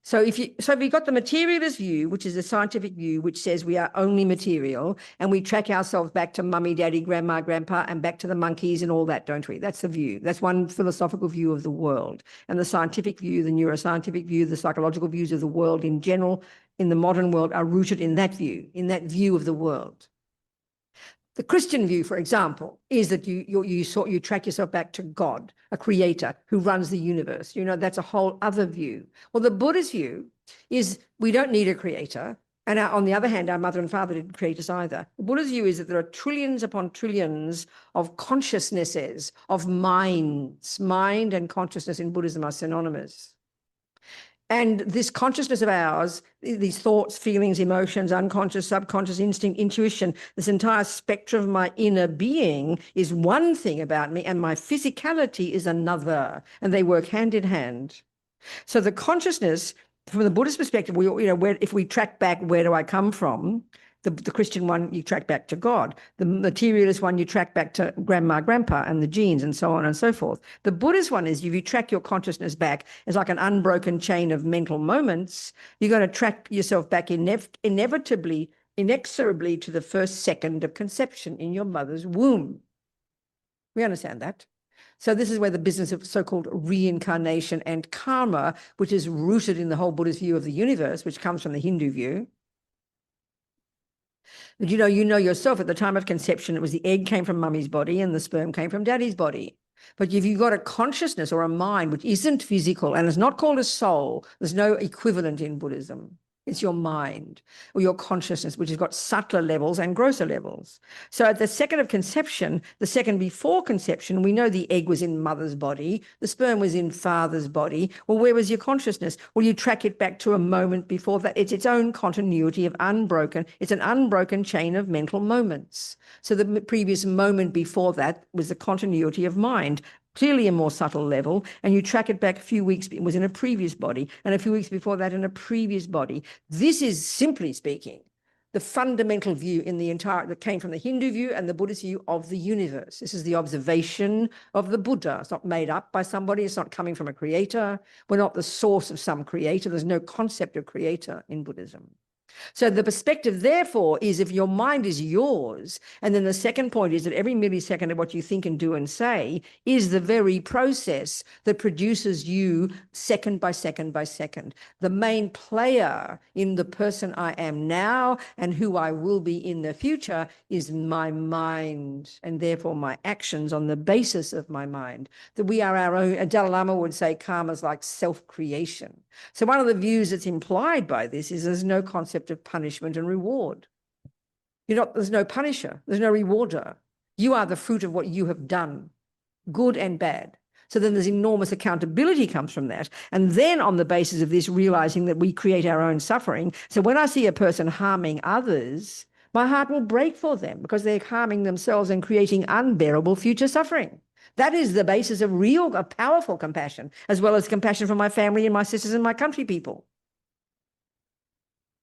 Speaker 4: So if you've got the materialist view, which is a scientific view, which says we are only material, and we track ourselves back to mummy, daddy, grandma, grandpa, and back to the monkeys and all that, don't we? That's the view. That's one philosophical view of the world. And the scientific view, the neuroscientific view, the psychological views of the world in general, in the modern world, are rooted in that view of the world. The Christian view, for example, is that you track yourself back to God, a creator who runs the universe. You know, that's a whole other view. Well, the Buddhist view is we don't need a creator. And on the other hand, our mother and father didn't create us either. The Buddhist view is that there are trillions upon trillions of consciousnesses, of minds. Mind and consciousness in Buddhism are synonymous. And this consciousness of ours, these thoughts, feelings, emotions, unconscious, subconscious, instinct, intuition, this entire spectrum of my inner being is one thing about me, and my physicality is another, and they work hand in hand. So the consciousness, from the Buddhist perspective, if we track back, where do I come from? The Christian one, you track back to God. The materialist one, you track back to grandma, grandpa, and the genes, and so on and so forth. The Buddhist one is if you track your consciousness back as like an unbroken chain of mental moments, you're going to track yourself back inexorably to the first second of conception in your mother's womb. We understand that. So this is where the business of so-called reincarnation and karma, which is rooted in the whole Buddhist view of the universe, which comes from the Hindu view. But you know yourself at the time of conception, it was the egg came from mummy's body and the sperm came from daddy's body. But if you've got a consciousness or a mind which isn't physical and is not called a soul, there's no equivalent in Buddhism. It's your mind or your consciousness, which has got subtler levels and grosser levels. So at the second of conception, the second before conception, we know the egg was in mother's body, the sperm was in father's body. Well, where was your consciousness? Well, you track it back to a moment before that. It's its own continuity of unbroken. It's an unbroken chain of mental moments. So the previous moment before that was the continuity of mind, clearly a more subtle level, and you track it back a few weeks, it was in a previous body, and a few weeks before that in a previous body. This is, simply speaking, the fundamental view in the entire, that came from the Hindu view and the Buddhist view of the universe. This is the observation of the Buddha. It's not made up by somebody. It's not coming from a creator. We're not the source of some creator. There's no concept of creator in Buddhism. So the perspective, therefore, is if your mind is yours, and then the second point is that every millisecond of what you think and do and say is the very process that produces you second by second by second. The main player in the person I am now and who I will be in the future is my mind, and therefore my actions on the basis of my mind. That we are our own, Dalai Lama would say karma is like self-creation. So one of the views that's implied by this is there's no concept of punishment and reward. There's no punisher, there's no rewarder. You are the fruit of what you have done, good and bad. So then there's enormous accountability comes from that. And then on the basis of this, realizing that we create our own suffering. So when I see a person harming others, my heart will break for them because they're harming themselves and creating unbearable future suffering. That is the basis of real, powerful compassion, as well as compassion for my family and my sisters and my country people.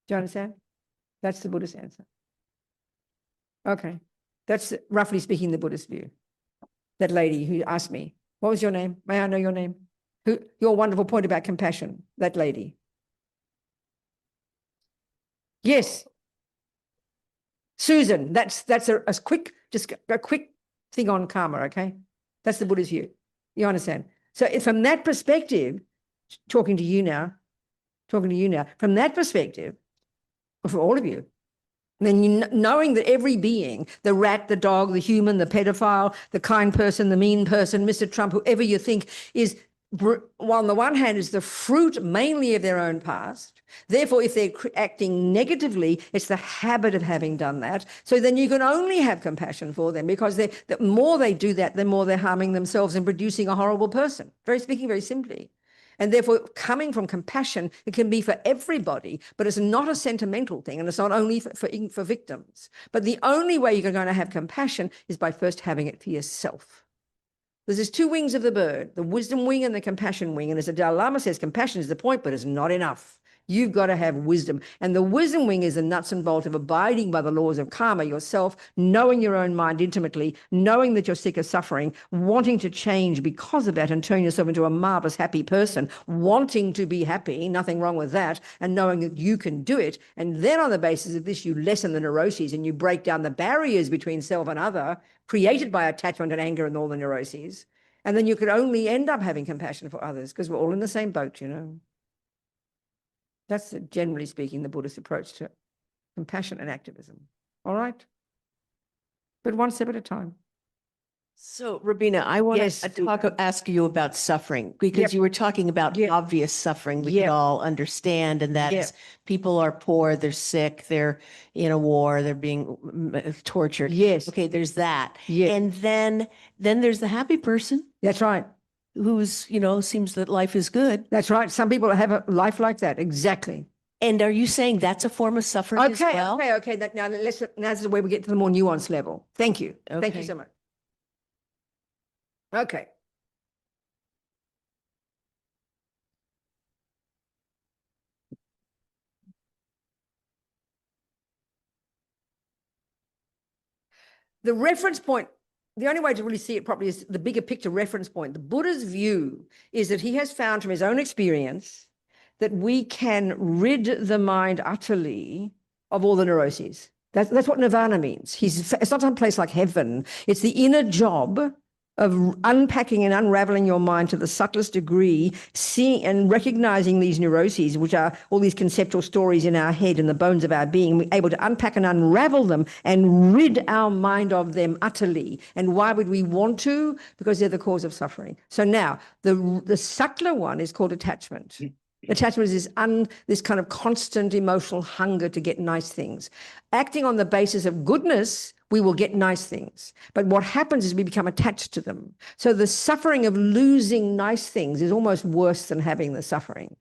Speaker 4: Do you understand? That's the Buddhist answer. Okay. That's, roughly speaking, the Buddhist view. That lady who asked me, what was your name? May I know your name? Your wonderful point about compassion, that lady. Yes. Susan, that's a quick thing on karma, okay? That's the Buddhist view. You understand? So from that perspective, talking to you now, from that perspective, for all of you, then knowing that every being, the rat, the dog, the human, the pedophile, the kind person, the mean person, Mr. Trump, whoever you think is, on the one hand, is the fruit mainly of their own past. Therefore, if they're acting negatively, it's the habit of having done that. So then you can only have compassion for them because the more they do that, the more they're harming themselves and producing a horrible person. Speaking very simply. And therefore, coming from compassion, it can be for everybody, but it's not a sentimental thing, and it's not only for victims. But the only way you're going to have compassion is by first having it for yourself. There's two wings of the bird, the wisdom wing and the compassion wing. And as the Dalai Lama says, compassion is the point, but it's not enough. You've got to have wisdom. And the wisdom wing is the nuts and bolts of abiding by the laws of karma yourself, knowing your own mind intimately, knowing that you're sick of suffering, wanting to change because of that and turn yourself into a marvelous, happy person, wanting to be happy, nothing wrong with that, and knowing that you can do it. And then on the basis of this, you lessen the neuroses and you break down the barriers between self and other, created by attachment and anger and all the neuroses. And then you could only end up having compassion for others because we're all in the same boat, you know. That's, generally speaking, the Buddhist approach to compassion and activism. All right? But one step at a time.
Speaker 3: So, Rabina, I want
Speaker 4: Yes.
Speaker 3: to ask you about suffering, because
Speaker 4: Yep.
Speaker 3: you were talking about
Speaker 4: Yep.
Speaker 3: obvious suffering we
Speaker 4: Yep.
Speaker 3: can all understand, and that
Speaker 4: Yep.
Speaker 3: is people are poor, they're sick, they're in a war, they're being tortured.
Speaker 4: Yes.
Speaker 3: Okay, there's that.
Speaker 4: Yes.
Speaker 3: And then there's the happy person
Speaker 4: That's right.
Speaker 3: who's, seems that life is good.
Speaker 4: That's right. Some people have a life like that. Exactly.
Speaker 3: And are you saying that's a form of suffering as
Speaker 4: Okay.
Speaker 3: well?
Speaker 4: Okay. Now this is where we get to the more nuanced level. Thank you. Thank you
Speaker 3: Okay.
Speaker 4: so much. Okay. The reference point, the only way to really see it properly is the bigger picture reference point. The Buddha's view is that he has found from his own experience that we can rid the mind utterly of all the neuroses. That's what nirvana means. It's not some place like heaven. It's the inner job of unpacking and unraveling your mind to the subtlest degree, seeing and recognizing these neuroses, which are all these conceptual stories in our head and the bones of our being, we're able to unpack and unravel them and rid our mind of them utterly. And why would we want to? Because they're the cause of suffering. So now the subtler one is called attachment. Attachment is this kind of constant emotional hunger to get nice things. Acting on the basis of goodness, we will get nice things. But what happens is we become attached to them. So the suffering of losing nice things is almost worse than having the suffering.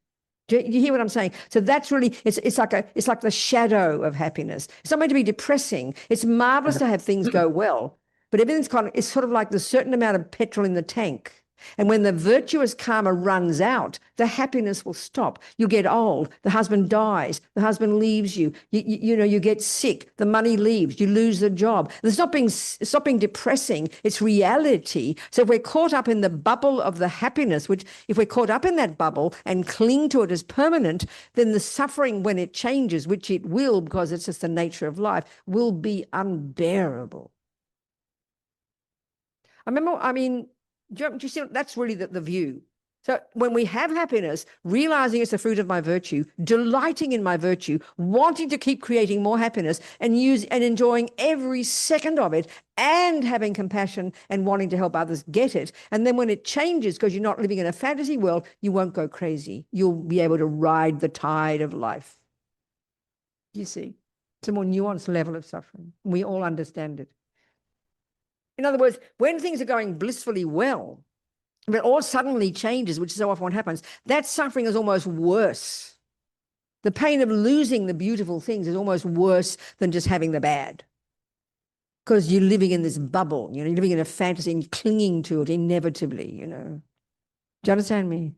Speaker 4: Do you hear what I'm saying? So that's really, it's like the shadow of happiness. It's not meant to be depressing. It's marvelous to have things go well, but everything's it's sort of like the certain amount of petrol in the tank. And when the virtuous karma runs out, the happiness will stop. You get old, the husband dies, the husband leaves you, you get sick, the money leaves, you lose the job. It's not being depressing, it's reality. So if we're caught up in the bubble of the happiness, which if we're caught up in that bubble and cling to it as permanent, then the suffering when it changes, which it will because it's just the nature of life, will be unbearable. Do you see, that's really the view. So when we have happiness, realizing it's the fruit of my virtue, delighting in my virtue, wanting to keep creating more happiness and enjoying every second of it and having compassion and wanting to help others get it. And then when it changes, because you're not living in a fantasy world, you won't go crazy. You'll be able to ride the tide of life. You see, it's a more nuanced level of suffering. We all understand it. In other words, when things are going blissfully well, but all suddenly changes, which is so often what happens, that suffering is almost worse. The pain of losing the beautiful things is almost worse than just having the bad. Because you're living in this bubble, you're living in a fantasy and clinging to it inevitably, Do you understand me?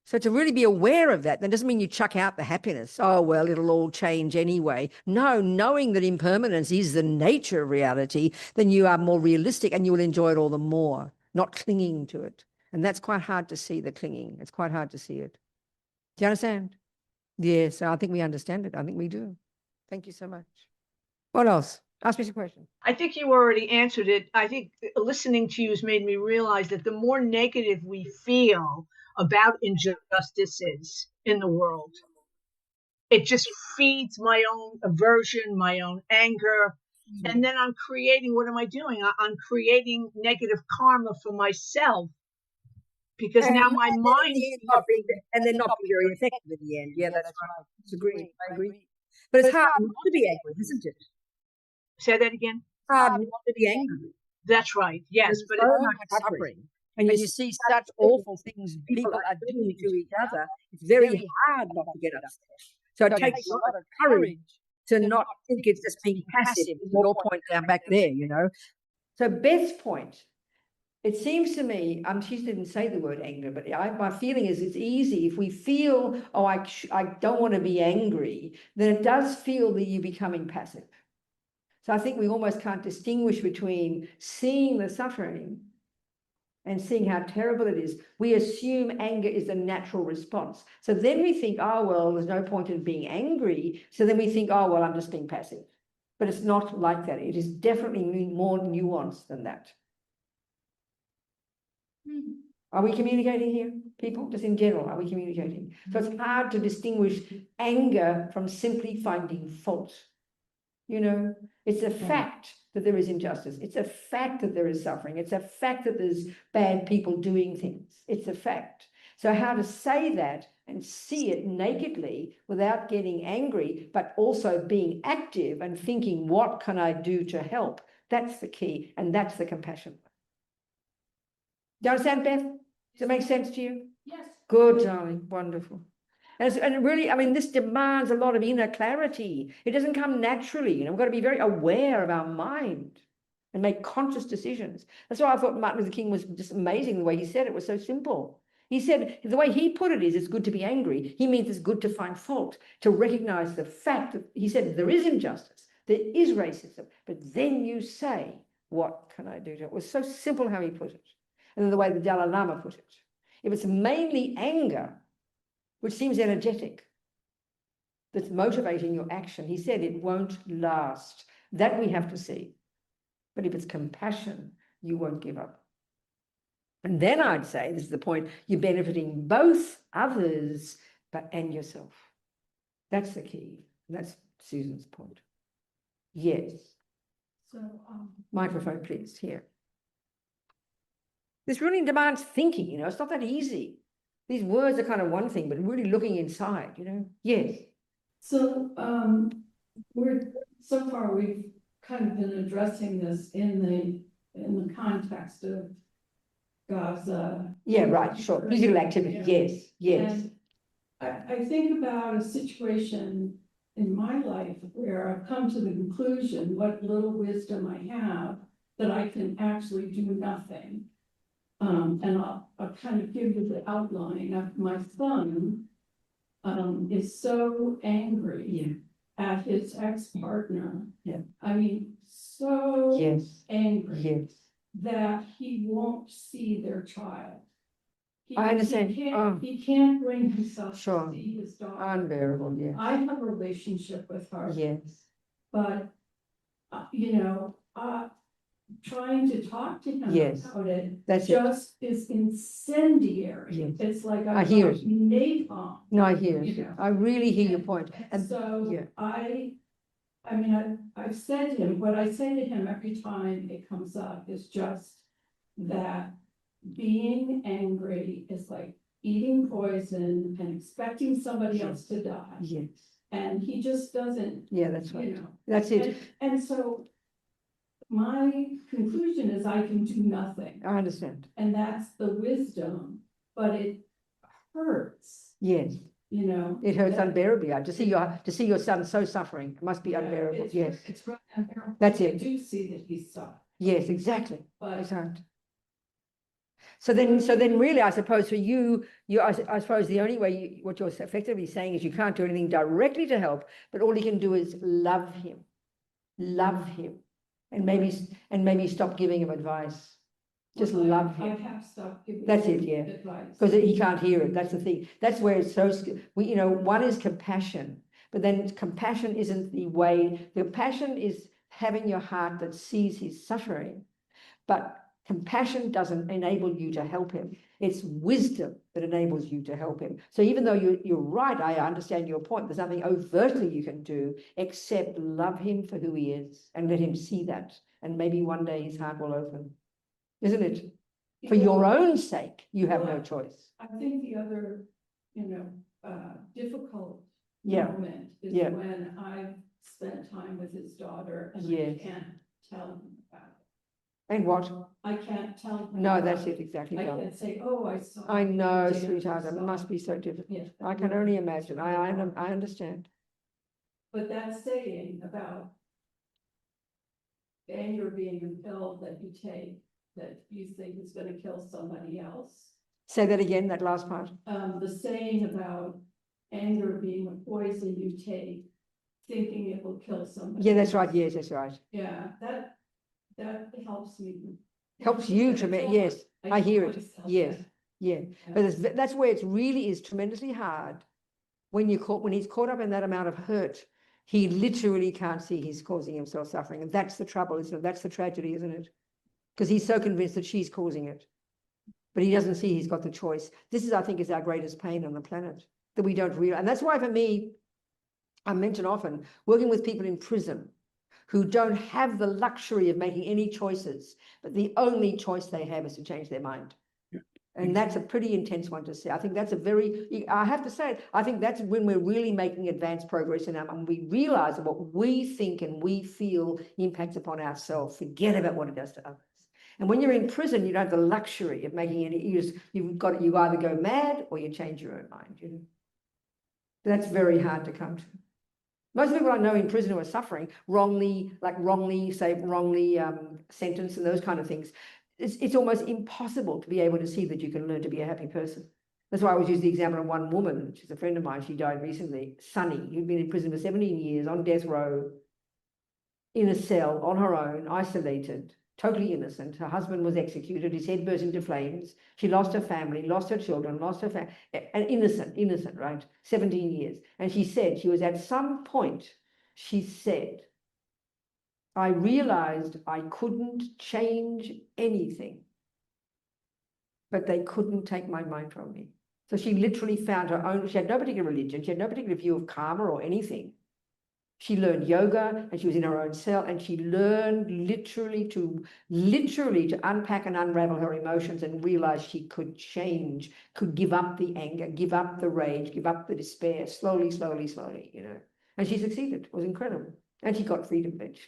Speaker 4: So to really be aware of that doesn't mean you chuck out the happiness. Oh, well, it'll all change anyway. No, knowing that impermanence is the nature of reality, then you are more realistic and you will enjoy it all the more, not clinging to it. And that's quite hard to see, the clinging. It's quite hard to see it. Do you understand? Yes, I think we understand it. I think we do. Thank you so much. What else? Ask me some questions.
Speaker 9: I think you already answered it. I think listening to you has made me realize that the more negative we feel about injustices in the world, it just feeds my own aversion, my own anger. And then I'm creating, what am I doing? I'm creating negative karma for myself because now my mind.
Speaker 4: And they're not very effective in the end. Yeah, that's right. I agree. But it's hard not to be angry, isn't it?
Speaker 9: Say that again.
Speaker 4: Hard not to be angry.
Speaker 9: That's right. Yes,
Speaker 4: but it's so much suffering. And you see such awful things people are doing to each other. It's very hard not to get upset. So it takes a lot of courage to not think it's just being passive. Your point down back there, So Beth's point, it seems to me, she didn't say the word anger, but my feeling is it's easy. If we feel, I don't want to be angry, then it does feel that you're becoming passive. So I think we almost can't distinguish between seeing the suffering and seeing how terrible it is. We assume anger is a natural response. So then we think, oh, well, there's no point in being angry. So then we think, oh, well, I'm just being passive. But it's not like that. It is definitely more nuanced than that. Are we communicating here, people? Just in general, are we communicating? So it's hard to distinguish anger from simply finding fault. It's a fact that there is injustice. It's a fact that there is suffering. It's a fact that there's bad people doing things. It's a fact. So how to say that and see it nakedly without getting angry, but also being active and thinking, what can I do to help? That's the key, and that's the compassion. Do you understand, Beth? Does it make sense to you?
Speaker 8: Yes.
Speaker 4: Good, darling. Wonderful. And really, this demands a lot of inner clarity. It doesn't come naturally. We've got to be very aware of our mind and make conscious decisions. That's why I thought Martin Luther King was just amazing. The way he said it was so simple. He said, the way he put it is, it's good to be angry. He means it's good to find fault, to recognize the fact that, he said, there is injustice, there is racism, but then you say, what can I do to it? It was so simple how he put it. And then the way the Dalai Lama put it. If it's mainly anger, which seems energetic, that's motivating your action, he said it won't last. That we have to see. But if it's compassion, you won't give up. And then I'd say, this is the point, you're benefiting both others and yourself. That's the key. That's Susan's point. Yes.
Speaker 7: So,
Speaker 4: Microphone, please, here. This really demands thinking, you know, it's not that easy. These words are kind of one thing, but really looking inside, you know? Yes.
Speaker 10: So so far we've kind of been addressing this in the context of Gaza.
Speaker 4: Yeah, right, sure. Physical activity,
Speaker 10: Yeah.
Speaker 4: yes, yes.
Speaker 10: And I think about a situation in my life where I've come to the conclusion, what little wisdom I have, that I can actually do nothing. And I'll kind of give you the outline of my son is so angry at his ex-partner.
Speaker 4: Yeah.
Speaker 10: I mean, so
Speaker 4: Yes.
Speaker 10: angry
Speaker 4: Yes.
Speaker 10: that he won't see their child.
Speaker 4: I understand.
Speaker 10: He can't bring himself
Speaker 4: Sure.
Speaker 10: to see his daughter.
Speaker 4: Unbearable, yes.
Speaker 10: I have a relationship with her.
Speaker 4: Yes.
Speaker 10: But, you know, trying to talk to him
Speaker 4: Yes.
Speaker 10: about it
Speaker 4: That's it.
Speaker 10: just is incendiary.
Speaker 4: Yes.
Speaker 10: It's like
Speaker 4: I hear it.
Speaker 10: napalm.
Speaker 4: No, I hear
Speaker 10: You
Speaker 4: it.
Speaker 10: know.
Speaker 4: I really hear your point.
Speaker 10: And so
Speaker 4: yeah.
Speaker 10: I mean, I've said to him, what I say to him every time it comes up is just that being angry is like eating poison and expecting somebody else to die.
Speaker 4: Yes.
Speaker 10: And he just doesn't,
Speaker 4: Yeah, that's
Speaker 10: you
Speaker 4: right.
Speaker 10: know.
Speaker 4: That's it.
Speaker 10: And so my conclusion is I can do nothing.
Speaker 4: I understand.
Speaker 10: And that's the wisdom, but it hurts,
Speaker 4: Yes.
Speaker 10: you know.
Speaker 4: It hurts
Speaker 10: that-
Speaker 4: unbearably. To see your son so suffering, it must be unbearable.
Speaker 10: It's-
Speaker 4: Yes.
Speaker 10: It's really unbearable.
Speaker 4: That's
Speaker 10: I
Speaker 4: it.
Speaker 10: do see that he's suffering,
Speaker 4: Yes, exactly.
Speaker 10: but
Speaker 4: That's right. So then really, I suppose for you, I suppose the only way what you're effectively saying is you can't do anything directly to help, but all you can do is love him, and maybe stop giving him advice. Just love
Speaker 10: I
Speaker 4: him.
Speaker 10: have stopped giving.
Speaker 4: That's
Speaker 10: him
Speaker 4: it, yeah.
Speaker 10: Advice.
Speaker 4: Because he can't hear it. That's the thing. That's where it's so, you know, one is compassion, but then compassion isn't the way. The compassion is having your heart that sees his suffering, but compassion doesn't enable you to help him. It's wisdom that enables you to help him. So even though you're right, I understand your point. There's nothing overtly you can do except love him for who he is and let him see that. And maybe one day his heart will open. Isn't it? For your own sake, you have no choice.
Speaker 10: I think the other, you know, difficult
Speaker 4: Yeah.
Speaker 10: moment is
Speaker 4: Yeah.
Speaker 10: when I've spent time with his daughter and
Speaker 4: Yes.
Speaker 10: I can't tell him about it.
Speaker 4: And what?
Speaker 10: I can't tell him.
Speaker 4: No,
Speaker 10: about
Speaker 4: that's
Speaker 10: it.
Speaker 4: it, exactly.
Speaker 10: I
Speaker 4: Donna.
Speaker 10: can say, oh, I saw.
Speaker 4: I know,
Speaker 10: you
Speaker 4: sweetheart, it
Speaker 10: saw
Speaker 4: must be so difficult.
Speaker 10: Yeah.
Speaker 4: I can only imagine. I understand.
Speaker 10: But that saying about anger being a pill that you take, that you think is gonna kill somebody else.
Speaker 4: Say that again, that last part.
Speaker 10: The saying about anger being a poison you take, thinking it will kill somebody.
Speaker 4: Yeah, that's right.
Speaker 10: else.
Speaker 4: Yes, that's right.
Speaker 10: Yeah, that helps me.
Speaker 4: Helps you to me. Yes, I hear it.
Speaker 10: myself
Speaker 4: Yes,
Speaker 10: that.
Speaker 4: yeah. But that's where it really is tremendously hard when he's caught up in that amount of hurt. He literally can't see he's causing himself suffering. And that's the trouble, isn't it? That's the tragedy, isn't it? Because he's so convinced that she's causing it. But he doesn't see he's got the choice. This is, I think, is our greatest pain on the planet, that we don't realize. And that's why for me, I mention often, working with people in prison who don't have the luxury of making any choices, but the only choice they have is to change their mind. And that's a pretty intense one to say. I think that's I have to say, I think that's when we're really making advanced progress in and we realize that what we think and we feel impacts upon ourselves. Forget about what it does to others. And when you're in prison, you don't have the luxury of making any, you either go mad or you change your own mind. You know? That's very hard to come to. Most people I know in prison who are suffering, wrongly sentenced and those kind of things, it's almost impossible to be able to see that you can learn to be a happy person. That's why I always use the example of one woman. She's a friend of mine. She died recently. Sunny, who'd been in prison for 17 years on death row, in a cell on her own, isolated, totally innocent. Her husband was executed. His head burst into flames. She lost her family, lost her children, lost her family, and innocent, right? 17 years. And she said she was at some point, she said, I realized I couldn't change anything, but they couldn't take my mind from me. So she literally found her own, she had no particular religion, she had no particular view of karma or anything. She learned yoga and she was in her own cell, and she learned literally to unpack and unravel her emotions and realize she could change, could give up the anger, give up the rage, give up the despair, slowly, slowly, slowly, you know. And she succeeded. It was incredible. And she got freedom eventually.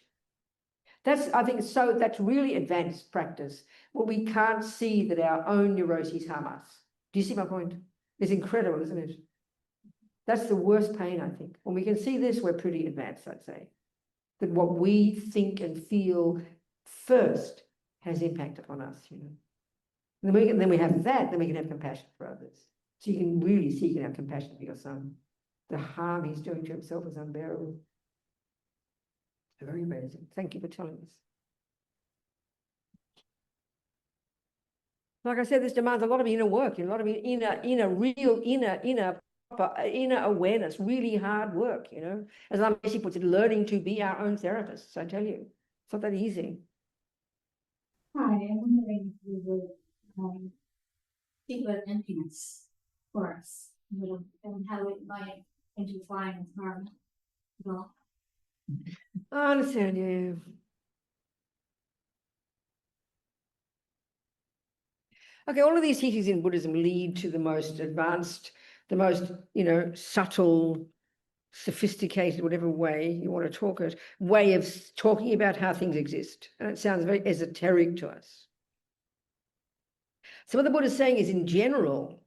Speaker 4: I think so that's really advanced practice. Well, we can't see that our own neuroses harm us. Do you see my point? It's incredible, isn't it? That's the worst pain, I think. When we can see this, we're pretty advanced, I'd say. That what we think and feel first has impact upon us, you know. And then we have that, then we can have compassion for others. So you can really see, you can have compassion for your son. The harm he's doing to himself is unbearable. Very amazing. Thank you for telling us. Like I said, this demands a lot of inner work, a lot of inner awareness, really hard work, you know. As Lama puts it, learning to be our own therapists, I tell you. It's not that easy.
Speaker 8: Hi, I'm wondering if you would think about emptiness for us, you know, and how it might intertwine with karma. Well,
Speaker 4: I understand you. Okay, all of these teachings in Buddhism lead to the most advanced, the most, you know, subtle, sophisticated, whatever way you want to talk it, way of talking about how things exist. And it sounds very esoteric to us. So what the Buddha is saying is, in general,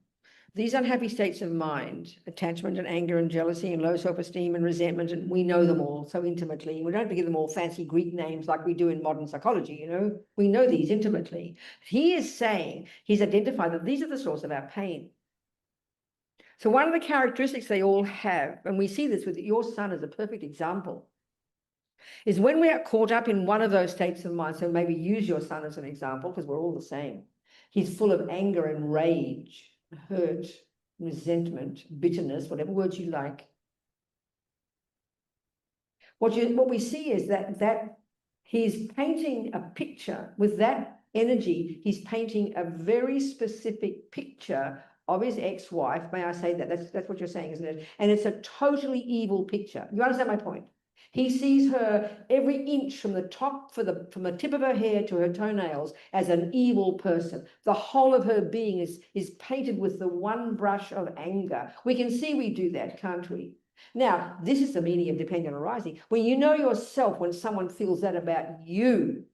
Speaker 4: these unhappy states of mind, attachment and anger and jealousy and low self-esteem and resentment, and we know them all so intimately. We don't have to give them all fancy Greek names like we do in modern psychology, you know. We know these intimately. He is saying, he's identified that these are the source of our pain. So one of the characteristics they all have, and we see this with your son as a perfect example, is when we are caught up in one of those states of mind, so maybe use your son as an example, because we're all the same. He's full of anger and rage, hurt, resentment, bitterness, whatever words you like. What we see is that he's painting a picture with that energy. He's painting a very specific picture of his ex-wife. May I say that? That's what you're saying, isn't it? And it's a totally evil picture. You understand my point? He sees her every inch from the top, from the tip of her hair to her toenails as an evil person. The whole of her being is painted with the one brush of anger. We can see we do that, can't we? Now, this is the meaning of dependent arising. When you know yourself, when someone feels that about you,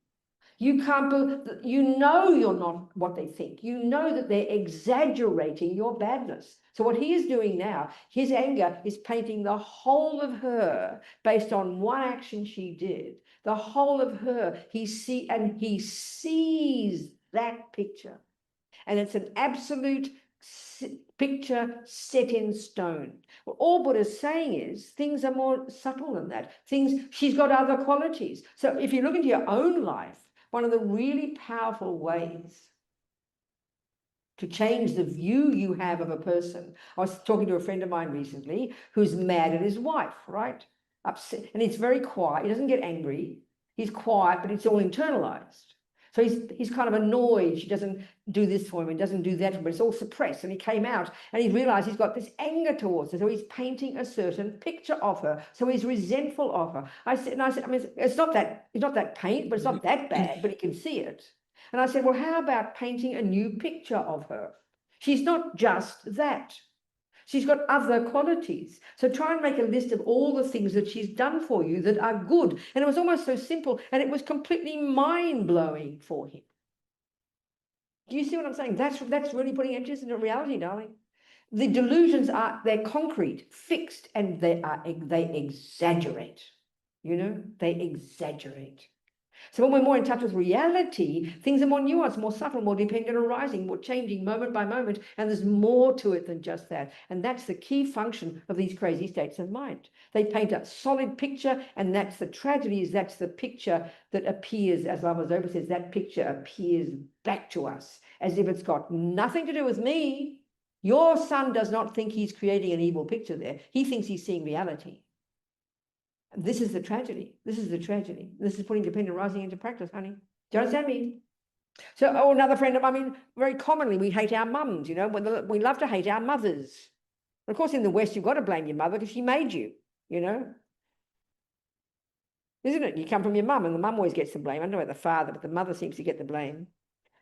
Speaker 4: you can't, you know you're not what they think. You know that they're exaggerating your badness. So what he is doing now, his anger is painting the whole of her based on one action she did. The whole of her, he sees that picture. And it's an absolute picture set in stone. Well, all Buddha's saying is things are more subtle than that. She's got other qualities. So if you look into your own life, one of the really powerful ways to change the view you have of a person. I was talking to a friend of mine recently who's mad at his wife, right? Upset. And it's very quiet. He doesn't get angry. He's quiet, but it's all internalized. So he's kind of annoyed. She doesn't do this for him and doesn't do that for him, but it's all suppressed. And he came out and he realized he's got this anger towards her. So he's painting a certain picture of her. So he's resentful of her. I said, I mean, it's not that paint, but it's not that bad, but he can see it. And I said, well, how about painting a new picture of her? She's not just that. She's got other qualities. So try and make a list of all the things that she's done for you that are good. And it was almost so simple, and it was completely mind-blowing for him. Do you see what I'm saying? That's really putting emphasis into reality, darling. The delusions they're concrete, fixed, and they exaggerate. You know, they exaggerate. So when we're more in touch with reality, things are more nuanced, more subtle, more dependent arising, more changing moment by moment, and there's more to it than just that. And that's the key function of these crazy states of mind. They paint a solid picture, and that's the tragedy, is that's the picture that appears, as Lama Zopa says, that picture appears back to us, as if it's got nothing to do with me. Your son does not think he's creating an evil picture there. He thinks he's seeing reality. This is the tragedy. This is the tragedy. This is putting dependent rising into practice, honey. Do you understand me? So, oh, another friend of mine, very commonly we hate our mums, you know, we love to hate our mothers. Of course, in the West, you've got to blame your mother because she made you, you know. Isn't it? You come from your mum and the mum always gets the blame. I don't know about the father, but the mother seems to get the blame.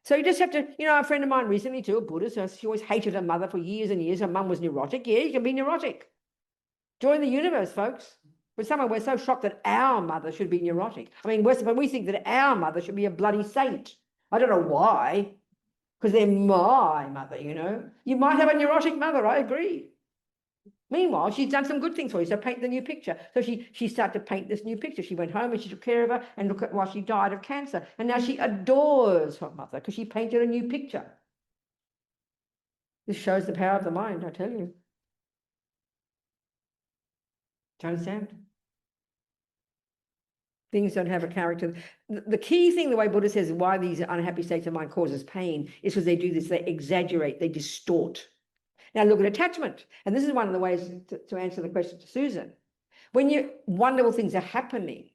Speaker 4: So you just have to, you know, a friend of mine recently too, a Buddhist, she always hated her mother for years and years. Her mum was neurotic. Yeah, you can be neurotic. Join the universe, folks. But somehow we're so shocked that our mother should be neurotic. I mean, we think that our mother should be a bloody saint. I don't know why, because they're my mother, you know. You might have a neurotic mother, I agree. Meanwhile, she's done some good things for you. So paint the new picture. So she started to paint this new picture. She went home and she took care of her, and look at why she died of cancer. And now she adores her mother because she painted a new picture. This shows the power of the mind, I tell you. Do you understand? Things don't have a character. The key thing, the way Buddha says, why these unhappy states of mind causes pain is because they do this, they exaggerate, they distort. Now look at attachment. And this is one of the ways to answer the question to Susan. When wonderful things are happening,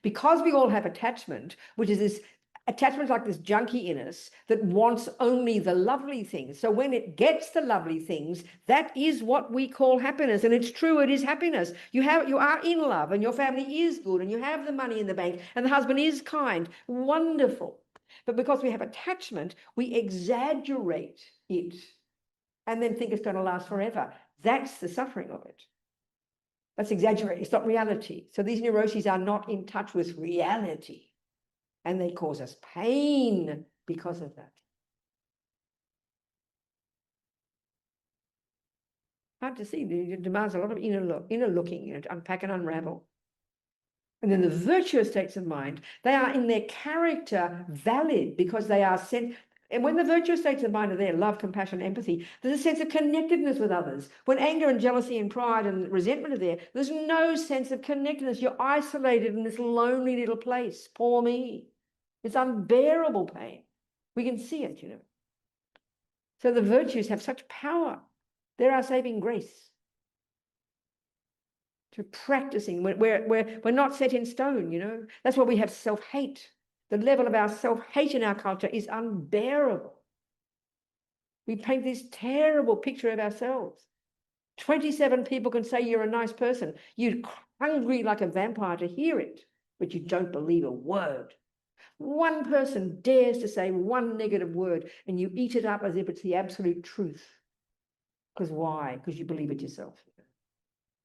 Speaker 4: because we all have attachment, which is this attachment like this junkie in us that wants only the lovely things. So when it gets the lovely things, that is what we call happiness. And it's true, it is happiness. You are in love and your family is good and you have the money in the bank and the husband is kind. Wonderful. But because we have attachment, we exaggerate it and then think it's going to last forever. That's the suffering of it. That's exaggerated. It's not reality. So these neuroses are not in touch with reality. And they cause us pain because of that. Hard to see. It demands a lot of inner looking, you know, to unpack and unravel. And then the virtuous states of mind, they are in their character valid because they are sent. And when the virtuous states of mind are there, love, compassion, empathy, there's a sense of connectedness with others. When anger and jealousy and pride and resentment are there, there's no sense of connectedness. You're isolated in this lonely little place. Poor me. It's unbearable pain. We can see it, you know. So the virtues have such power. They're our saving grace. To practicing, we're not set in stone, you know. That's why we have self-hate. The level of our self-hate in our culture is unbearable. We paint this terrible picture of ourselves. 27 people can say you're a nice person. You're hungry like a vampire to hear it, but you don't believe a word. One person dares to say one negative word and you eat it up as if it's the absolute truth. Because why? Because you believe it yourself.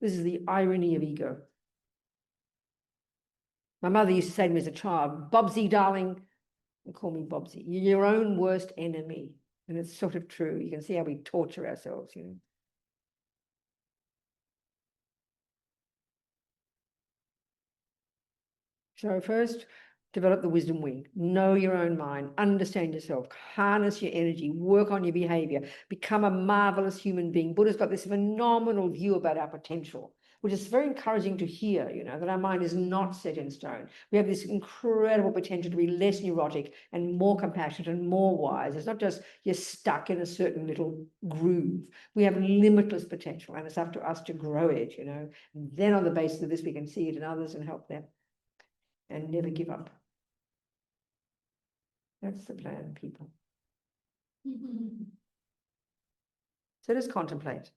Speaker 4: This is the irony of ego. My mother used to say to me as a child, Bobsy, darling, and call me Bobsy, you're your own worst enemy. And it's sort of true. You can see how we torture ourselves, you know. So first, develop the wisdom wing. Know your own mind. Understand yourself. Harness your energy. Work on your behavior. Become a marvelous human being. Buddha's got this phenomenal view about our potential, which is very encouraging to hear, you know, that our mind is not set in stone. We have this incredible potential to be less neurotic and more compassionate and more wise. It's not just you're stuck in a certain little groove. We have limitless potential and it's up to us to grow it, you know. And then on the basis of this, we can see it in others and help them. And never give up. That's the plan, people. So just contemplate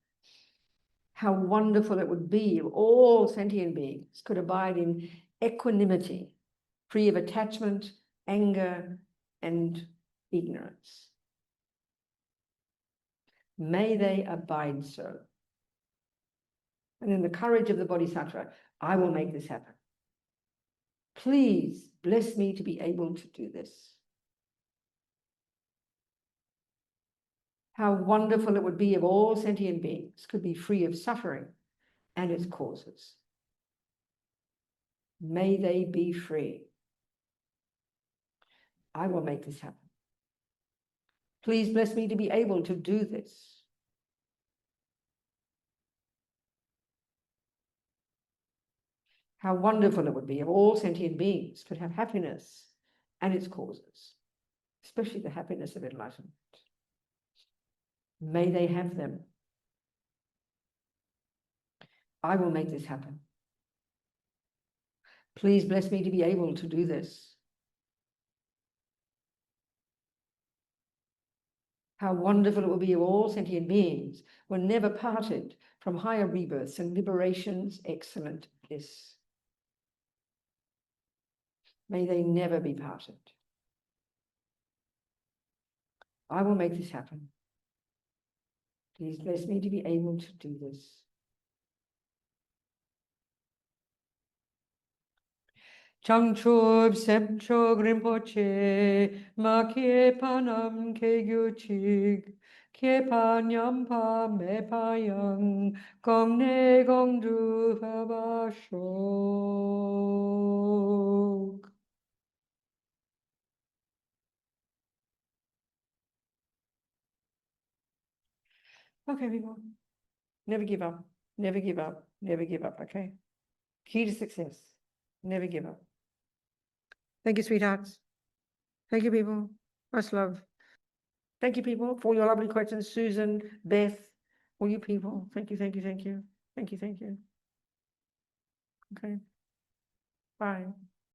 Speaker 4: how wonderful it would be if all sentient beings could abide in equanimity, free of attachment, anger, and ignorance. May they abide so. And in the courage of the bodhisattva, I will make this happen. Please bless me to be able to do this. How wonderful it would be if all sentient beings could be free of suffering and its causes. May they be free. I will make this happen. Please bless me to be able to do this. How wonderful it would be if all sentient beings could have happiness and its causes, especially the happiness of enlightenment. May they have them. I will make this happen. Please bless me to be able to do this. How wonderful it will be if all sentient beings were never parted from higher rebirths and liberations, excellent bliss. May they never be parted. I will make this happen. Please bless me to be able to do this. Changchub Semchog Rinpoche, Ma Kiepanam Kegyuchig, Kiepanyampa Mepayang, Gongne Gongdu Habashok. Okay, people. Never give up. Never give up. Never give up. Okay. Key to success. Never give up. Thank you, sweethearts. Thank you, people. Much love. Thank you, people, for your lovely questions. Susan, Beth, all you people. Thank you, thank you, thank you. Thank you, thank you. Okay. Bye.